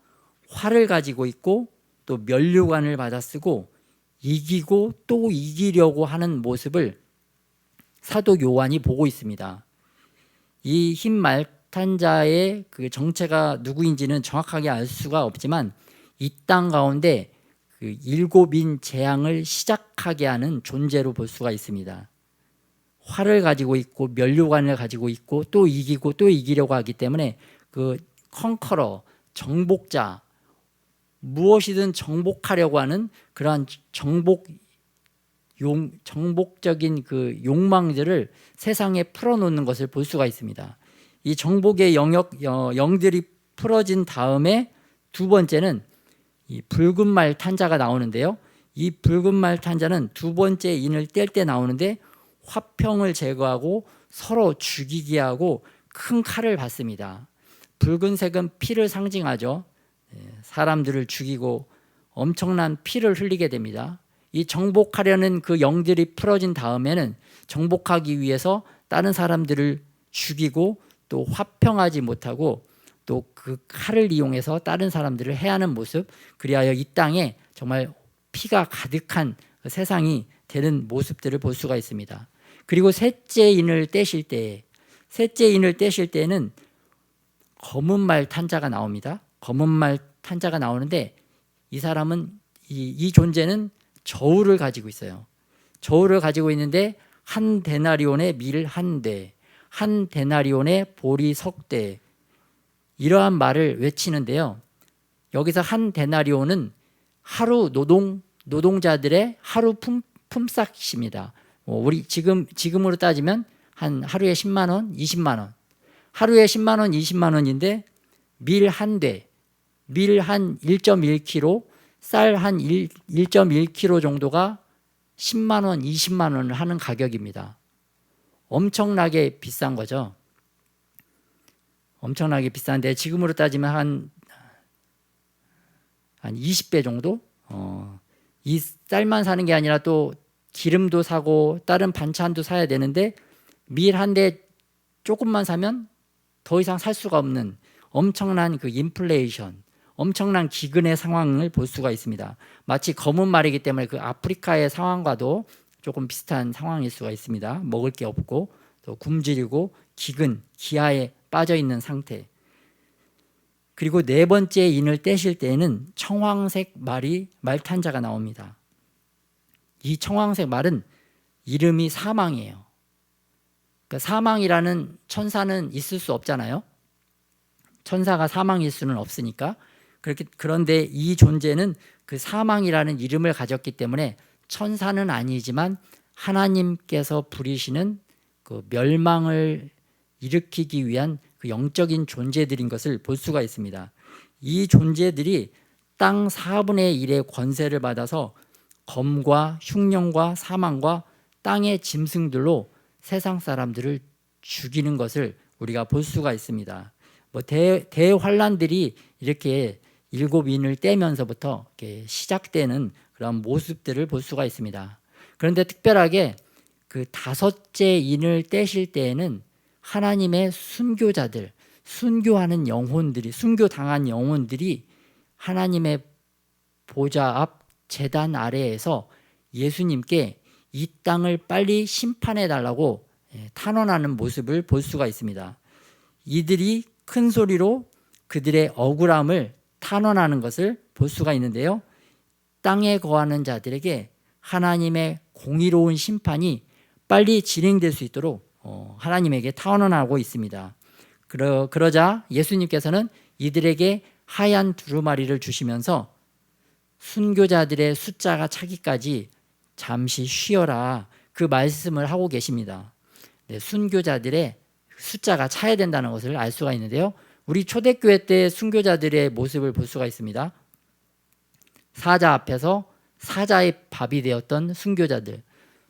[SPEAKER 3] 활을 가지고 있고 또 면류관을 받아 쓰고 이기고 또 이기려고 하는 모습을 사도 요한이 보고 있습니다. 이 흰 말 탄 자의 그 정체가 누구인지는 정확하게 알 수가 없지만 이 땅 가운데 그 7인 재앙을 시작하게 하는 존재로 볼 수가 있습니다. 활을 가지고 있고 면류관을 가지고 있고 또 이기고 또 이기려고 하기 때문에 그 컨커러, 정복자, 무엇이든 정복하려고 하는 그러한 정복적인 그 욕망들을 세상에 풀어놓는 것을 볼 수가 있습니다. 이 정복의 영들이 풀어진 다음에 두 번째는 이 붉은 말 탄자가 나오는데요. 이 붉은 말 탄자는 두 번째 인을 뗄 때 나오는데 화평을 제거하고 서로 죽이게 하고 큰 칼을 받습니다. 붉은색은 피를 상징하죠. 사람들을 죽이고 엄청난 피를 흘리게 됩니다. 이 정복하려는 그 영들이 풀어진 다음에는 정복하기 위해서 다른 사람들을 죽이고 또 화평하지 못하고 또 그 칼을 이용해서 다른 사람들을 해하는 모습, 그리하여 이 땅에 정말 피가 가득한 세상이 되는 모습들을 볼 수가 있습니다. 그리고 셋째 인을 떼실 때에는 검은 말 탄자가 나옵니다. 검은 말 탄자가 나오는데 이 사람은 이 존재는 저울을 가지고 있어요. 저울을 가지고 있는데 한 데나리온의 밀 한 대, 한 데나리온의 보리 석 대, 이러한 말을 외치는데요. 여기서 한 데나리온은 하루 노동자들의 하루 품삯입니다. 우리 지금으로 따지면 한 하루에 10만 원, 20만 원, 하루에 10만 원, 20만 원인데 밀 한 대, 밀 한 1.1kg, 쌀 한 1.1kg 정도가 10만 원, 20만 원을 하는 가격입니다. 엄청나게 비싼 거죠. 엄청나게 비싼데 지금으로 따지면 한 20배 정도? 이 쌀만 사는 게 아니라 또 기름도 사고 다른 반찬도 사야 되는데 밀 한 대 조금만 사면 더 이상 살 수가 없는 엄청난 그 인플레이션, 엄청난 기근의 상황을 볼 수가 있습니다. 마치 검은 말이기 때문에 그 아프리카의 상황과도 조금 비슷한 상황일 수가 있습니다. 먹을 게 없고 또 굶주리고 기근, 기아에 빠져 있는 상태. 그리고 네 번째 인을 떼실 때에는 청황색 말탄자가 나옵니다. 이 청황색 말은 이름이 사망이에요. 그러니까 사망이라는 천사는 있을 수 없잖아요. 천사가 사망일 수는 없으니까. 그런데 이 존재는 그 사망이라는 이름을 가졌기 때문에 천사는 아니지만 하나님께서 부리시는 그 멸망을 일으키기 위한 그 영적인 존재들인 것을 볼 수가 있습니다. 이 존재들이 땅 4분의 1의 권세를 받아서 검과 흉령과 사망과 땅의 짐승들로 세상 사람들을 죽이는 것을 우리가 볼 수가 있습니다. 대환란들이 이렇게 7인을 떼면서부터 이렇게 시작되는 그런 모습들을 볼 수가 있습니다. 그런데 특별하게 그 5째 인을 떼실 때에는 하나님의 순교자들, 순교하는 영혼들이, 순교당한 영혼들이 하나님의 보좌 앞 제단 아래에서 예수님께 이 땅을 빨리 심판해 달라고 탄원하는 모습을 볼 수가 있습니다. 이들이 큰 소리로 그들의 억울함을 탄원하는 것을 볼 수가 있는데요. 땅에 거하는 자들에게 하나님의 공의로운 심판이 빨리 진행될 수 있도록 하나님에게 탄원하고 있습니다. 그러자 예수님께서는 이들에게 하얀 두루마리를 주시면서 순교자들의 숫자가 차기까지 잠시 쉬어라, 그 말씀을 하고 계십니다. 네, 순교자들의 숫자가 차야 된다는 것을 알 수가 있는데요. 우리 초대교회 때 순교자들의 모습을 볼 수가 있습니다. 사자 앞에서 사자의 밥이 되었던 순교자들,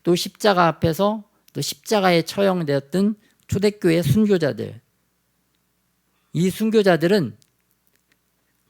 [SPEAKER 3] 또 십자가 앞에서 또 십자가에 처형되었던 초대교회 순교자들. 이 순교자들은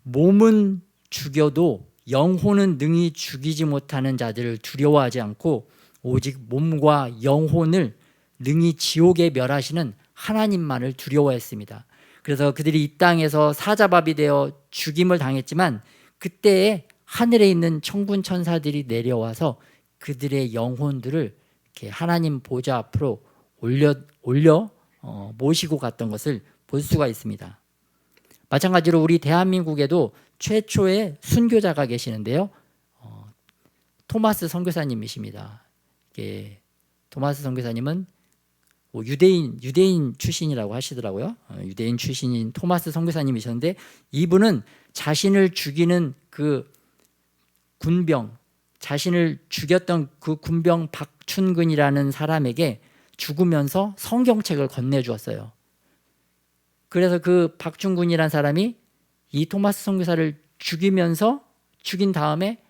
[SPEAKER 3] 몸은 죽여도 영혼은 능히 죽이지 못하는 자들을 두려워하지 않고 오직 몸과 영혼을 능히 지옥에 멸하시는 하나님만을 두려워했습니다. 그래서 그들이 이 땅에서 사자밥이 되어 죽임을 당했지만 그때에 하늘에 있는 천군 천사들이 내려와서 그들의 영혼들을 이렇게 하나님 보좌 앞으로 올려 모시고 갔던 것을 볼 수가 있습니다. 마찬가지로 우리 대한민국에도 최초의 순교자가 계시는데요. 토마스 선교사님이십니다. 토마스 선교사님은 유대인 출신이라고 하시더라고요. 유대인 출신인 토마스 선교사님이셨는데 이분은 자신을 죽이는 그 군병, 자신을 죽였던 그 군병 박춘근이라는 사람에게 죽으면서 성경책을 건네주었어요. 그래서 그 박춘근이라는 사람이 이 토마스 선교사를 죽인 다음에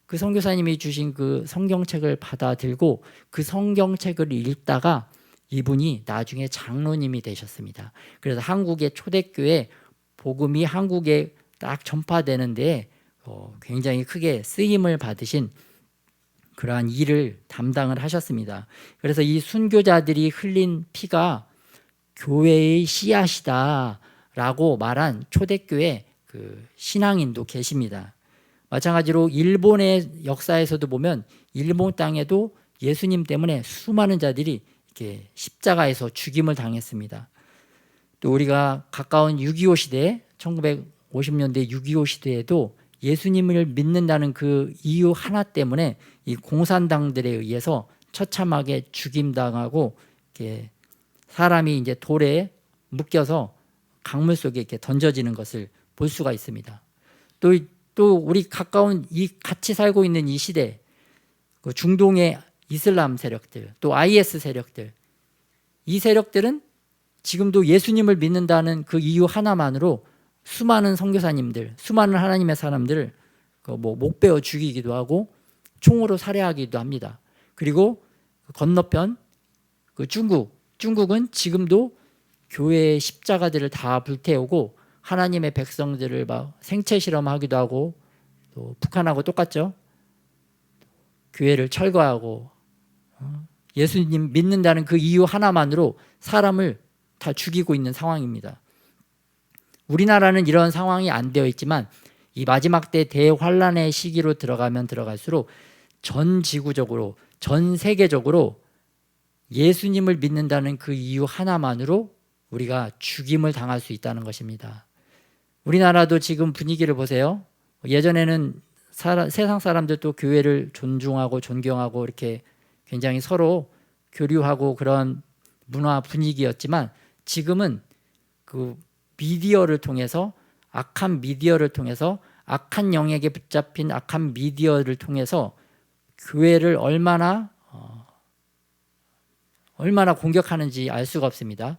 [SPEAKER 3] 그 선교사님이 주신 그 성경책을 받아 들고 그 성경책을 읽다가 이분이 나중에 장로님이 되셨습니다. 그래서 한국의 초대교회 복음이 한국에 딱 전파되는데 굉장히 크게 쓰임을 받으신 그러한 일을 담당을 하셨습니다. 그래서 이 순교자들이 흘린 피가 교회의 씨앗이다라고 말한 초대교회 그 신앙인도 계십니다. 마찬가지로 일본의 역사에서도 보면 일본 땅에도 예수님 때문에 수많은 자들이 이렇게 십자가에서 죽임을 당했습니다. 또 우리가 가까운 6.25 시대, 1950년대 6.25 시대에도 예수님을 믿는다는 그 이유 하나 때문에 이 공산당들에 의해서 처참하게 죽임당하고 이렇게 사람이 이제 돌에 묶여서 강물 속에 이렇게 던져지는 것을 볼 수가 있습니다. 또 우리 가까운 이 같이 살고 있는 이 시대, 그 중동의 이슬람 세력들, 또 IS 세력들, 이 세력들은 지금도 예수님을 믿는다는 그 이유 하나만으로 수많은 선교사님들, 수많은 하나님의 사람들을 목 베어 죽이기도 하고 총으로 살해하기도 합니다. 그리고 건너편 그 중국은 지금도 교회의 십자가들을 다 불태우고 하나님의 백성들을 막 생체 실험하기도 하고, 또 북한하고 똑같죠. 교회를 철거하고 예수님 믿는다는 그 이유 하나만으로 사람을 다 죽이고 있는 상황입니다. 우리나라는 이런 상황이 안 되어 있지만 이 마지막 때 대환란의 시기로 들어가면 들어갈수록 전 지구적으로, 전 세계적으로 예수님을 믿는다는 그 이유 하나만으로 우리가 죽임을 당할 수 있다는 것입니다. 우리나라도 지금 분위기를 보세요. 예전에는 세상 사람들도 교회를 존중하고 존경하고 이렇게 굉장히 서로 교류하고 그런 문화 분위기였지만, 지금은 그 미디어를 통해서, 악한 미디어를 통해서, 악한 영역에 붙잡힌 악한 미디어를 통해서 교회를 얼마나 공격하는지 알 수가 없습니다.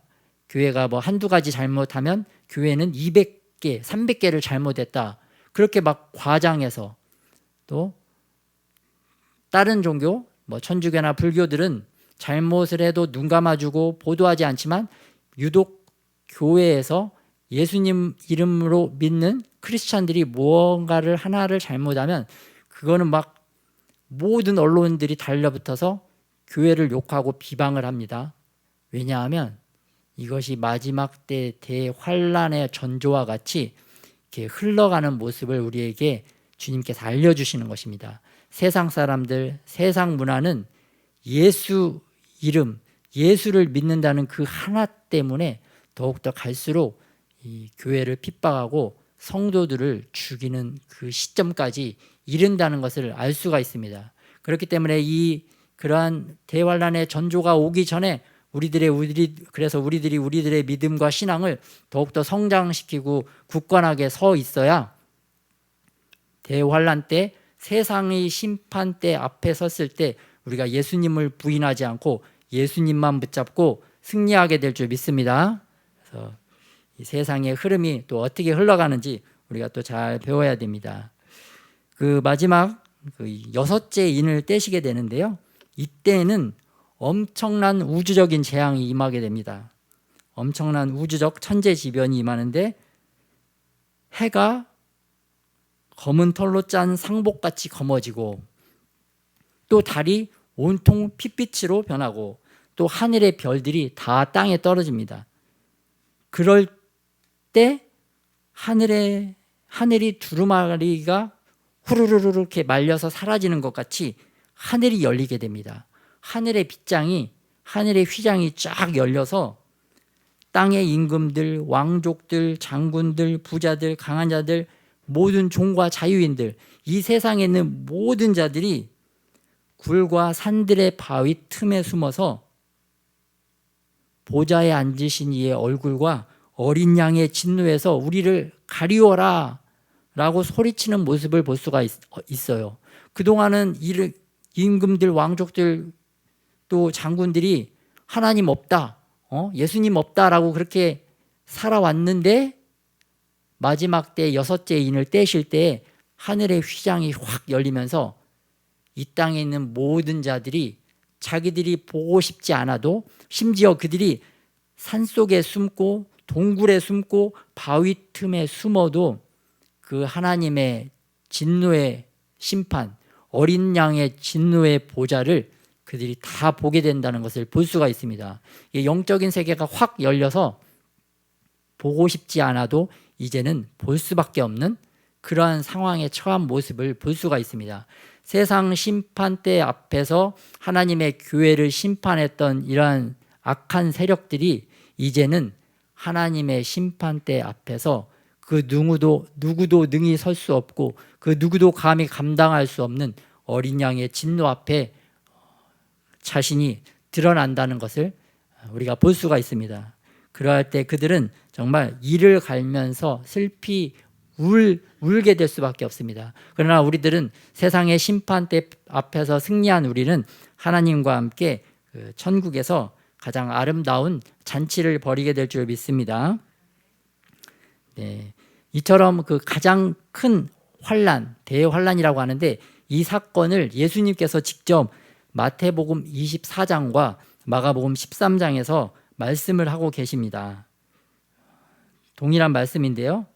[SPEAKER 3] 교회가 뭐 한두 가지 잘못하면 교회는 200개, 300개를 잘못했다, 그렇게 막 과장해서, 또 다른 종교, 뭐 천주교나 불교들은 잘못을 해도 눈 감아주고 보도하지 않지만, 유독 교회에서 예수님 이름으로 믿는 크리스찬들이 무언가를 하나를 잘못하면 그거는 막 모든 언론들이 달려붙어서 교회를 욕하고 비방을 합니다. 왜냐하면 이것이 마지막 때 대환란의 전조와 같이 이렇게 흘러가는 모습을 우리에게 주님께서 알려주시는 것입니다. 세상 사람들, 세상 문화는 예수 이름, 예수를 믿는다는 그 하나 때문에 더욱더 갈수록 이 교회를 핍박하고 성도들을 죽이는 그 시점까지 이른다는 것을 알 수가 있습니다. 그렇기 때문에 그러한 대환란의 전조가 오기 전에 그래서 우리들이 우리들의 믿음과 신앙을 더욱더 성장시키고 굳건하게 서 있어야 대환란 때, 세상의 심판 때 앞에 섰을 때 우리가 예수님을 부인하지 않고 예수님만 붙잡고 승리하게 될 줄 믿습니다. 그래서 이 세상의 흐름이 또 어떻게 흘러가는지 우리가 또 잘 배워야 됩니다. 그 마지막 그 6째 인을 떼시게 되는데요, 이때는 엄청난 우주적인 재앙이 임하게 됩니다. 엄청난 우주적 천재지변이 임하는데, 해가 검은 털로 짠 상복같이 검어지고, 또 달이 온통 핏빛으로 변하고, 또 하늘의 별들이 다 땅에 떨어집니다. 그럴 때 하늘이 두루마리가 후루루루 이렇게 말려서 사라지는 것 같이 하늘이 열리게 됩니다. 하늘의 휘장이 쫙 열려서 땅의 임금들, 왕족들, 장군들, 부자들, 강한 자들, 모든 종과 자유인들, 이 세상에 있는 모든 자들이 굴과 산들의 바위 틈에 숨어서 보좌에 앉으신 이의 얼굴과 어린 양의 진노에서 우리를 가리워라 라고 소리치는 모습을 볼 수가 있어요. 그동안은 임금들, 왕족들, 또 장군들이 하나님 없다, 예수님 없다라고 그렇게 살아왔는데, 마지막 때 6째 인을 떼실 때 하늘의 휘장이 확 열리면서 이 땅에 있는 모든 자들이 자기들이 보고 싶지 않아도, 심지어 그들이 산속에 숨고 동굴에 숨고 바위 틈에 숨어도 그 하나님의 진노의 심판, 어린 양의 진노의 보좌를 그들이 다 보게 된다는 것을 볼 수가 있습니다. 영적인 세계가 확 열려서 보고 싶지 않아도 이제는 볼 수밖에 없는 그러한 상황에 처한 모습을 볼 수가 있습니다. 세상 심판대 앞에서 하나님의 교회를 심판했던 이러한 악한 세력들이 이제는 하나님의 심판대 앞에서 그 누구도 능히 설 수 없고 그 누구도 감히 감당할 수 없는 어린 양의 진노 앞에 자신이 드러난다는 것을 우리가 볼 수가 있습니다. 그러할 때 그들은 정말 이를 갈면서 슬피 울게 될 수밖에 없습니다. 그러나 우리들은 세상의 심판대 앞에서 승리한 우리는 하나님과 함께 천국에서 가장 아름다운 잔치를 벌이게 될 줄 믿습니다. 네, 이처럼 그 가장 큰 환난, 대환란이라고 하는데, 이 사건을 예수님께서 직접 마태복음 24장과 마가복음 13장에서 말씀을 하고 계십니다. 동일한 말씀인데요,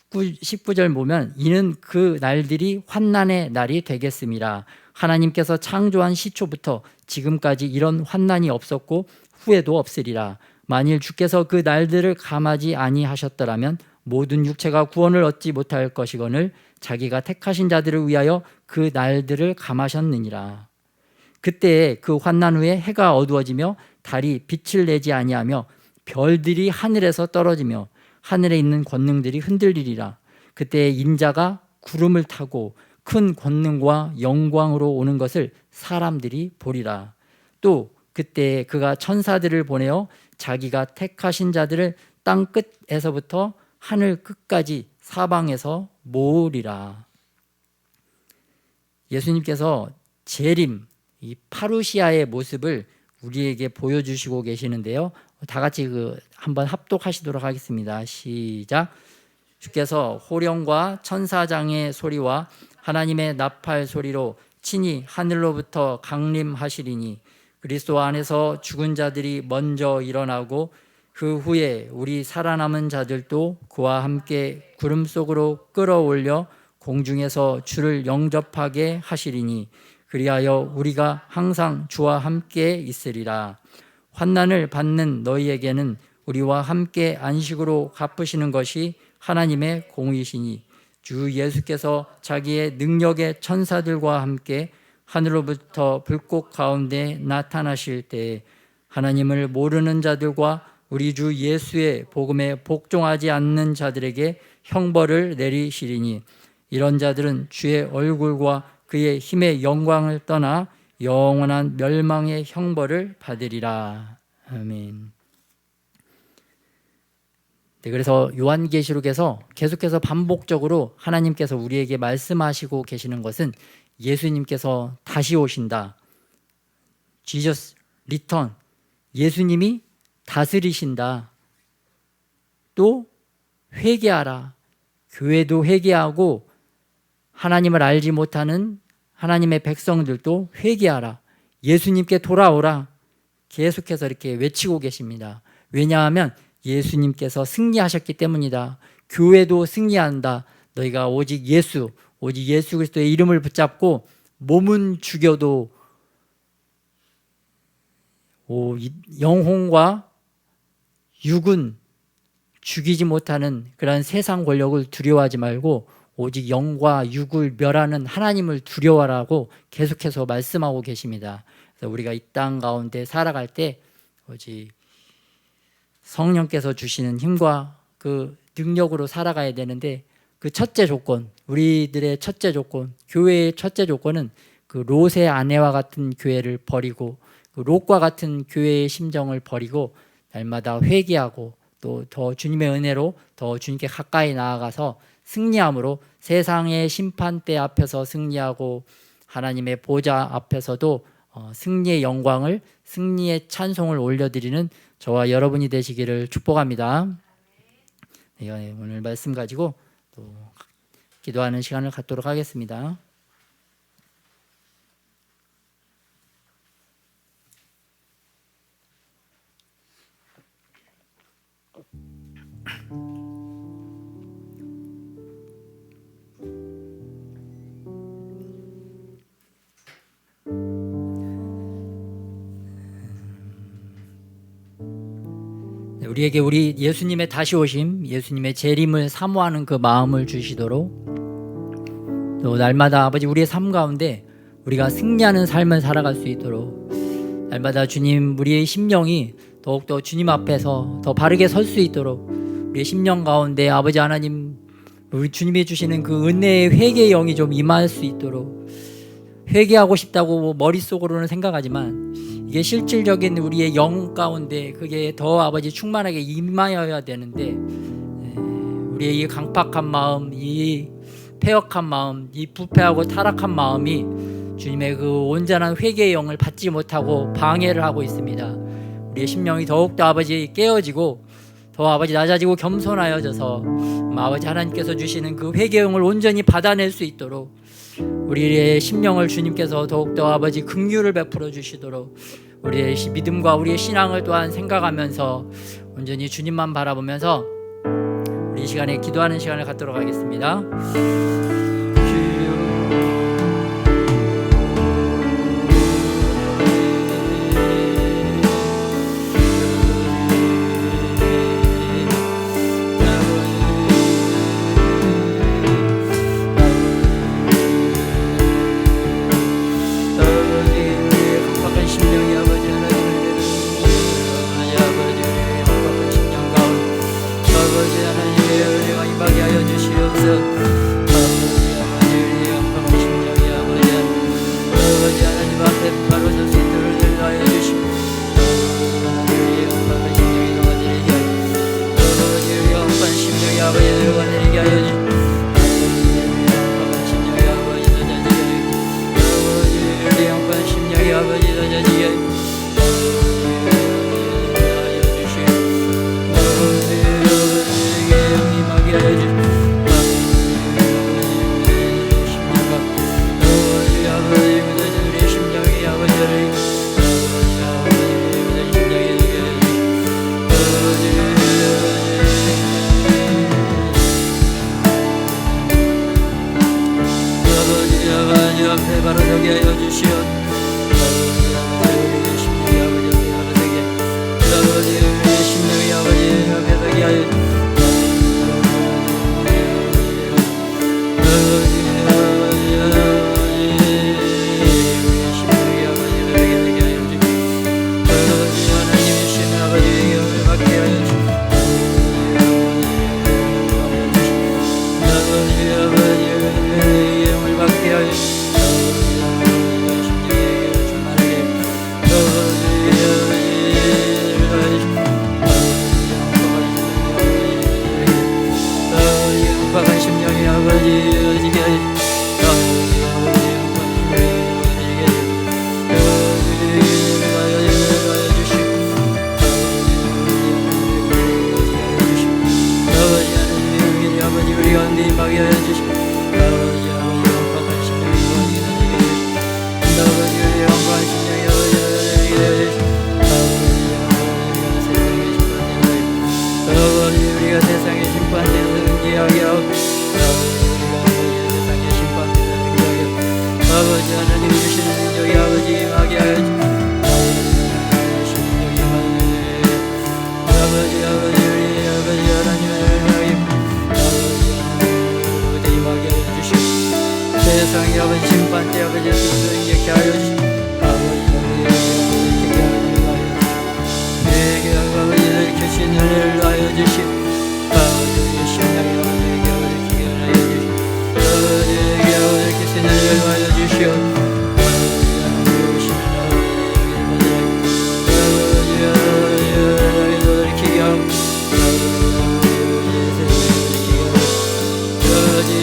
[SPEAKER 3] 19절 보면 이는 그 날들이 환난의 날이 되겠습니다. 하나님께서 창조한 시초부터 지금까지 이런 환난이 없었고 후에도 없으리라. 만일 주께서 그 날들을 감하지 아니하셨더라면 모든 육체가 구원을 얻지 못할 것이거늘 자기가 택하신 자들을 위하여 그 날들을 감하셨느니라. 그때 그 환난 후에 해가 어두워지며 달이 빛을 내지 아니하며 별들이 하늘에서 떨어지며 하늘에 있는 권능들이 흔들리리라. 그때 인자가 구름을 타고 큰 권능과 영광으로 오는 것을 사람들이 보리라. 또 그때 그가 천사들을 보내어 자기가 택하신 자들을 땅 끝에서부터 하늘 끝까지 사방에서 모으리라. 예수님께서 재림, 이 파루시아의 모습을 우리에게 보여주시고 계시는데요. 다 같이 한번 합독하시도록 하겠습니다. 시작. 주께서 호령과 천사장의 소리와 하나님의 나팔 소리로 친히 하늘로부터 강림하시리니 그리스도 안에서 죽은 자들이 먼저 일어나고 그 후에 우리 살아남은 자들도 그와 함께 구름 속으로 끌어올려 공중에서 주를 영접하게 하시리니 그리하여 우리가 항상 주와 함께 있으리라. 환난을 받는 너희에게는 우리와 함께 안식으로 갚으시는 것이 하나님의 공의시니 주 예수께서 자기의 능력의 천사들과 함께 하늘로부터 불꽃 가운데 나타나실 때에 하나님을 모르는 자들과 우리 주 예수의 복음에 복종하지 않는 자들에게 형벌을 내리시리니 이런 자들은 주의 얼굴과 그의 힘의 영광을 떠나 영원한 멸망의 형벌을 받으리라. 아멘. 네, 그래서 요한계시록에서 계속해서 반복적으로 하나님께서 우리에게 말씀하시고 계시는 것은 예수님께서 다시 오신다. Jesus return. 예수님이 다스리신다. 또 회개하라. 교회도 회개하고 하나님을 알지 못하는 하나님의 백성들도 회개하라. 예수님께 돌아오라. 계속해서 이렇게 외치고 계십니다. 왜냐하면 예수님께서 승리하셨기 때문이다. 교회도 승리한다. 너희가 오직 예수 그리스도의 이름을 붙잡고 몸은 죽여도 영혼과 육은 죽이지 못하는 그런 세상 권력을 두려워하지 말고 오직 영과 육을 멸하는 하나님을 두려워하라고 계속해서 말씀하고 계십니다. 그래서 우리가 이 땅 가운데 살아갈 때 오직 성령께서 주시는 힘과 그 능력으로 살아가야 되는데 그 첫째 조건, 우리들의 첫째 조건, 교회의 첫째 조건은 그 롯의 아내와 같은 교회를 버리고 그 롯과 같은 교회의 심정을 버리고 날마다 회개하고 또 더 주님의 은혜로 더 주님께 가까이 나아가서 승리함으로 세상의 심판대 앞에서 승리하고 하나님의 보좌 앞에서도 승리의 영광을, 승리의 찬송을 올려드리는 저와 여러분이 되시기를 축복합니다. 네, 오늘 말씀 가지고 또 기도하는 시간을 갖도록 하겠습니다. 우리에게 우리 예수님의 다시 오심, 예수님의 재림을 사모하는 그 마음을 주시도록 또 날마다 아버지 우리의 삶 가운데 우리가 승리하는 삶을 살아갈 수 있도록 날마다 주님 우리의 심령이 더욱더 주님 앞에서 더 바르게 설 수 있도록 우리의 심령 가운데 아버지 하나님 우리 주님이 주시는 그 은혜의 회개의 영이 좀 임할 수 있도록 회개하고 싶다고 머릿속으로는 생각하지만 이게 실질적인 우리의 영 가운데 그게 더 아버지 충만하게 임하여야 되는데 우리의 이 강팍한 마음, 이 패역한 마음, 이 부패하고 타락한 마음이 주님의 그 온전한 회개의 영을 받지 못하고 방해를 하고 있습니다. 우리의 심령이 더욱더 아버지 깨어지고 더 아버지 낮아지고 겸손하여져서 아버지 하나님께서 주시는 그 회개의 영을 온전히 받아낼 수 있도록 우리의 심령을 주님께서 더욱더 아버지 긍휼을 베풀어 주시도록 우리의 믿음과 우리의 신앙을 또한 생각하면서 온전히 주님만 바라보면서 우리 이 시간에 기도하는 시간을 갖도록 하겠습니다. 주시오. 아버지 심령의 아버지에게 아버지 기경을 하여 주시오. 아버지에게 아버지 기세를 하여 주시오.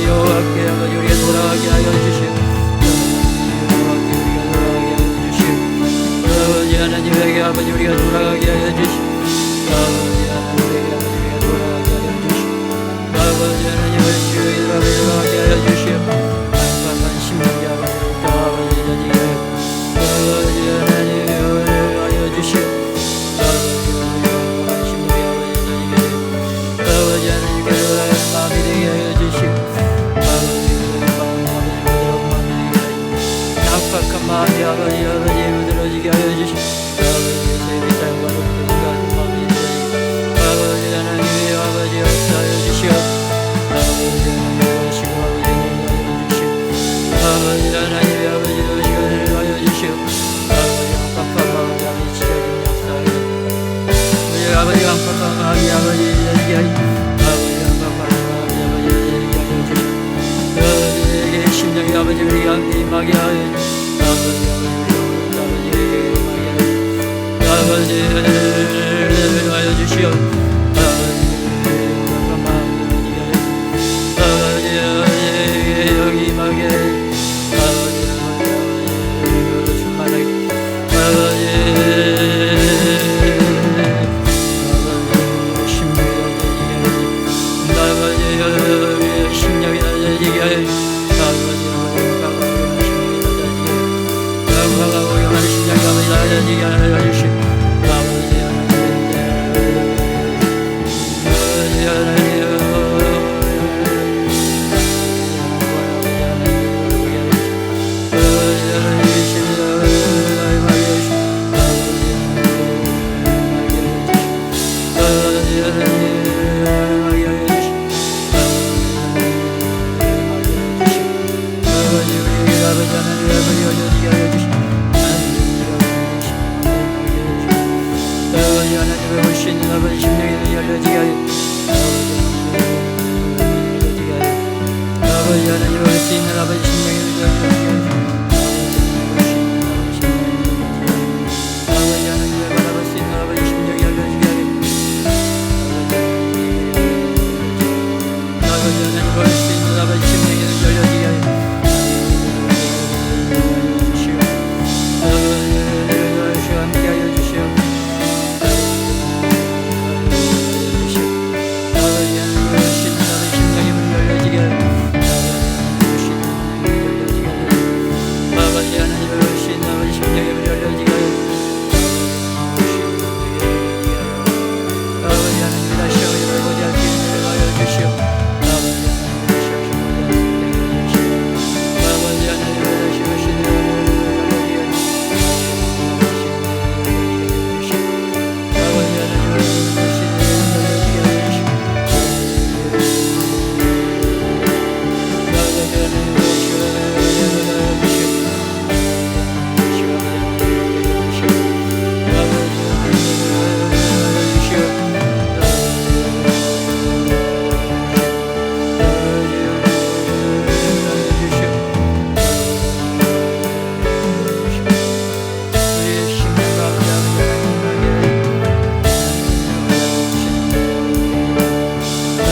[SPEAKER 3] 여호와께 아버지 우리가 돌아가게 하여 주시오. 여호와께 우리가 돌아가게 하여 주시오. 아버지 하나님에게 아버지 우리가 돌아가게 하여 주시오. 아버지 하나님에게 아버지 우리가 돌아가게 하여 주시오. 아버지 하나님의 주에게 돌아가게 하여 주시오. 안방한 심령이 아버지 아버지 자지게 아버지 하나님의 은혜를 하여 주시오. 아버지 심령이 아버지 자지게 아버지 하나님께 돌아가는 마음이 되게 하여 주시오. 약박한 마음이 아버지 무드러지게 하여 주시오. 아버지 세비 땅과 높은 같은 마음이 들어지고 아버지 하나님의 아버지 역사하여 주시오. 아버지 하나님의 오시고 아버지 하나님의 아버지 오시고 하여 주시오. 아버지 약박한 마음이 아버지 지켜주는 역사하여 우리 아버지 약박한 마음이 아버지 지켜주게 하여 아버지 약박한 마음이 아버지 지켜주게 하여 주시오. 아버지에게 심령이 아버지 우리 함께 임하게 하여 주시오. 아버지를 하여 주시오. 아버지 여기 임하게 아버지 충만하게 아버지 심령이 낮아지게 하여 아버지 하나님 심령이 아버지 낮아지게 하여 주시오.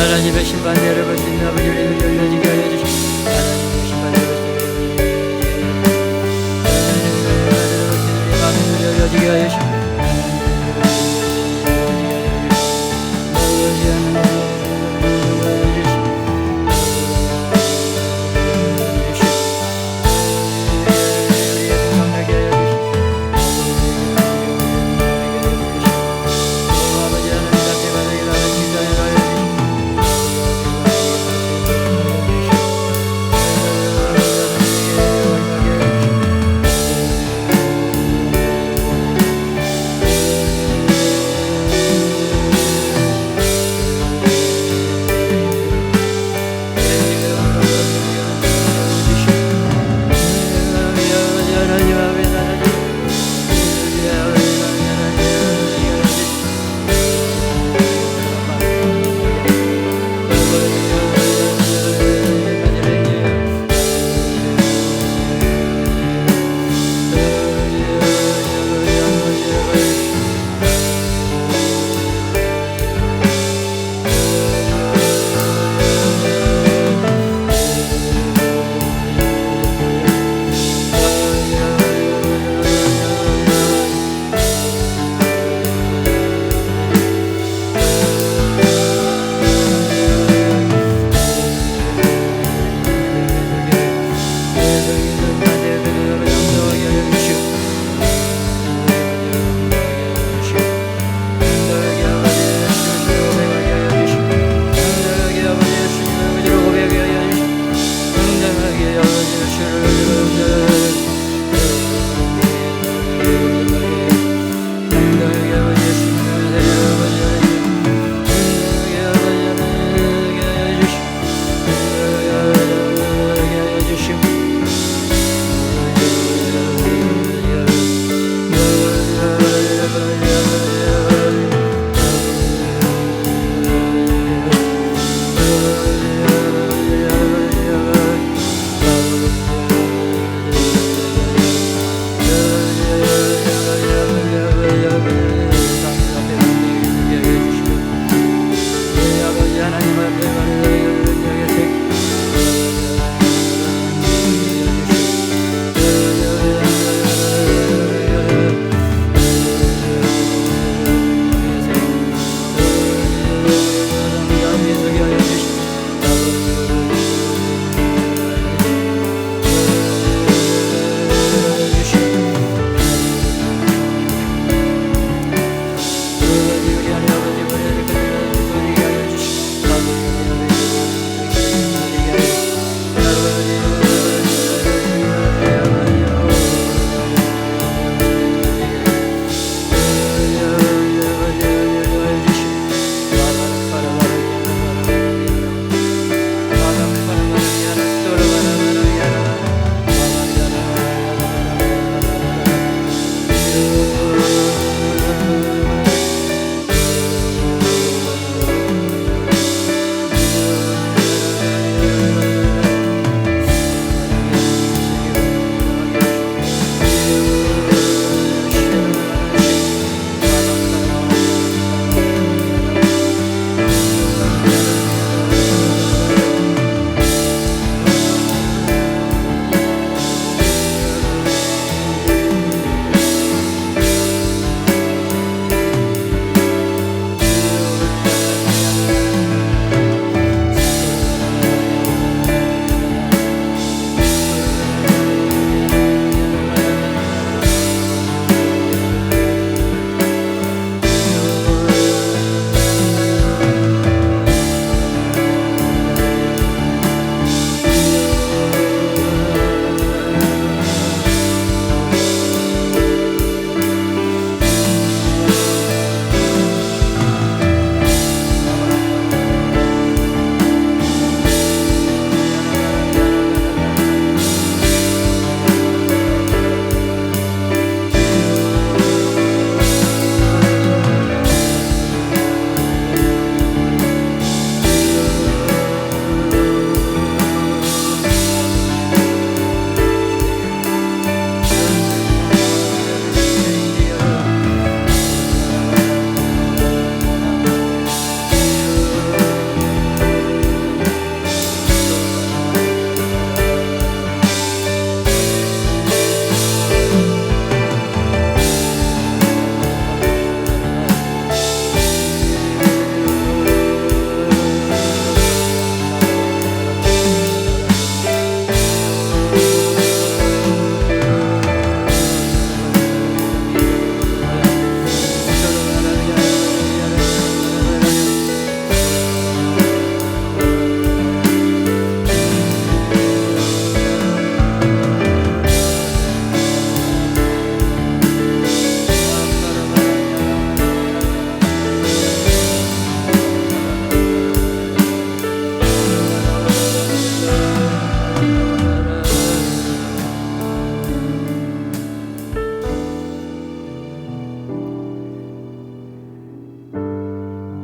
[SPEAKER 3] 하나님의 심판대를 버티는 아버지를 열려지게 하여 주시고 하나님의 심판대를 버티는 우리 마음을 열려지게 하여 주시고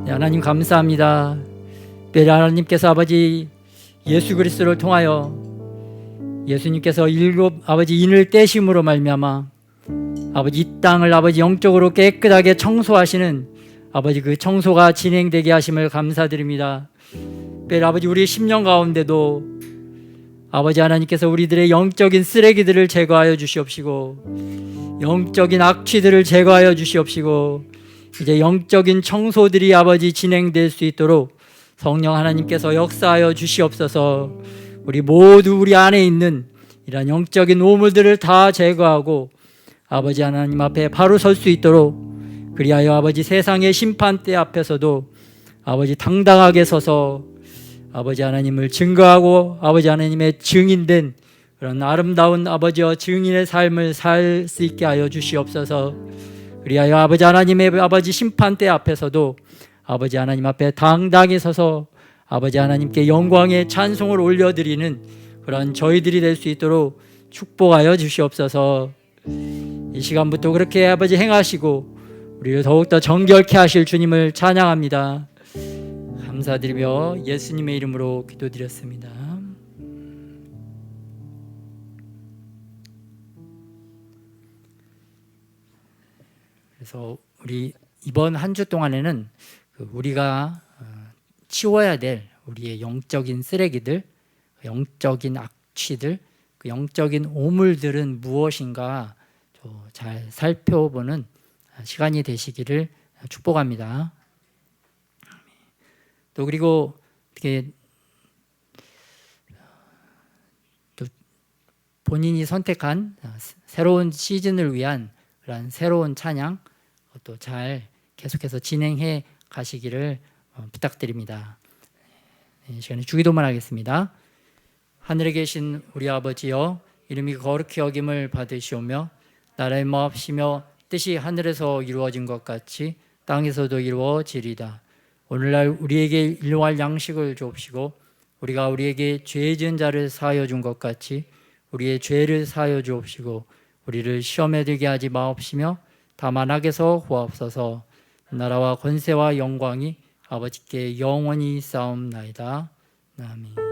[SPEAKER 3] 네, 하나님 감사합니다. 특별히 하나님께서 아버지 예수 그리스도를 통하여 예수님께서 일곱 아버지 인을 떼심으로 말미암아 아버지 이 땅을 아버지 영적으로 깨끗하게 청소하시는 아버지 그 청소가 진행되게 하심을 감사드립니다. 특별히 아버지 우리의 심령 가운데도 아버지 하나님께서 우리들의 영적인 쓰레기들을 제거하여 주시옵시고 영적인 악취들을 제거하여 주시옵시고 이제 영적인 청소들이 아버지 진행될 수 있도록 성령 하나님께서 역사하여 주시옵소서. 우리 모두 우리 안에 있는 이런 영적인 오물들을 다 제거하고 아버지 하나님 앞에 바로 설 수 있도록 그리하여 아버지 세상의 심판대 앞에서도 아버지 당당하게 서서 아버지 하나님을 증거하고 아버지 하나님의 증인된 그런 아름다운 아버지와 증인의 삶을 살 수 있게 하여 주시옵소서. 그리하여 아버지 하나님의 아버지 심판대 앞에서도 아버지 하나님 앞에 당당히 서서 아버지 하나님께 영광의 찬송을 올려드리는 그런 저희들이 될 수 있도록 축복하여 주시옵소서. 이 시간부터 그렇게 아버지 행하시고 우리를 더욱더 정결케 하실 주님을 찬양합니다. 감사드리며 예수님의 이름으로 기도드렸습니다. 그래서 우리 이번 한 주 동안에는 우리가 치워야 될 우리의 영적인 쓰레기들, 영적인 악취들, 그 영적인 오물들은 무엇인가 잘 살펴보는 시간이 되시기를 축복합니다. 또 그리고 어떻게 또 본인이 선택한 새로운 시즌을 위한 그런 새로운 찬양 또 잘 계속해서 진행해 가시기를 부탁드립니다. 이 시간에 주기도만 하겠습니다. 하늘에 계신 우리 아버지여, 이름이 거룩히 여김을 받으시오며 나라의 마옵시며 뜻이 하늘에서 이루어진 것 같이 땅에서도 이루어지리다. 오늘날 우리에게 일용할 양식을 주옵시고 우리가 우리에게 죄 지은 자를 사하여 준 것 같이 우리의 죄를 사하여 주옵시고 우리를 시험에 들게 하지 마옵시며 다만 악에서 구하옵소서. 나라와 권세와 영광이 아버지께 영원히 싸움나이다. 아멘.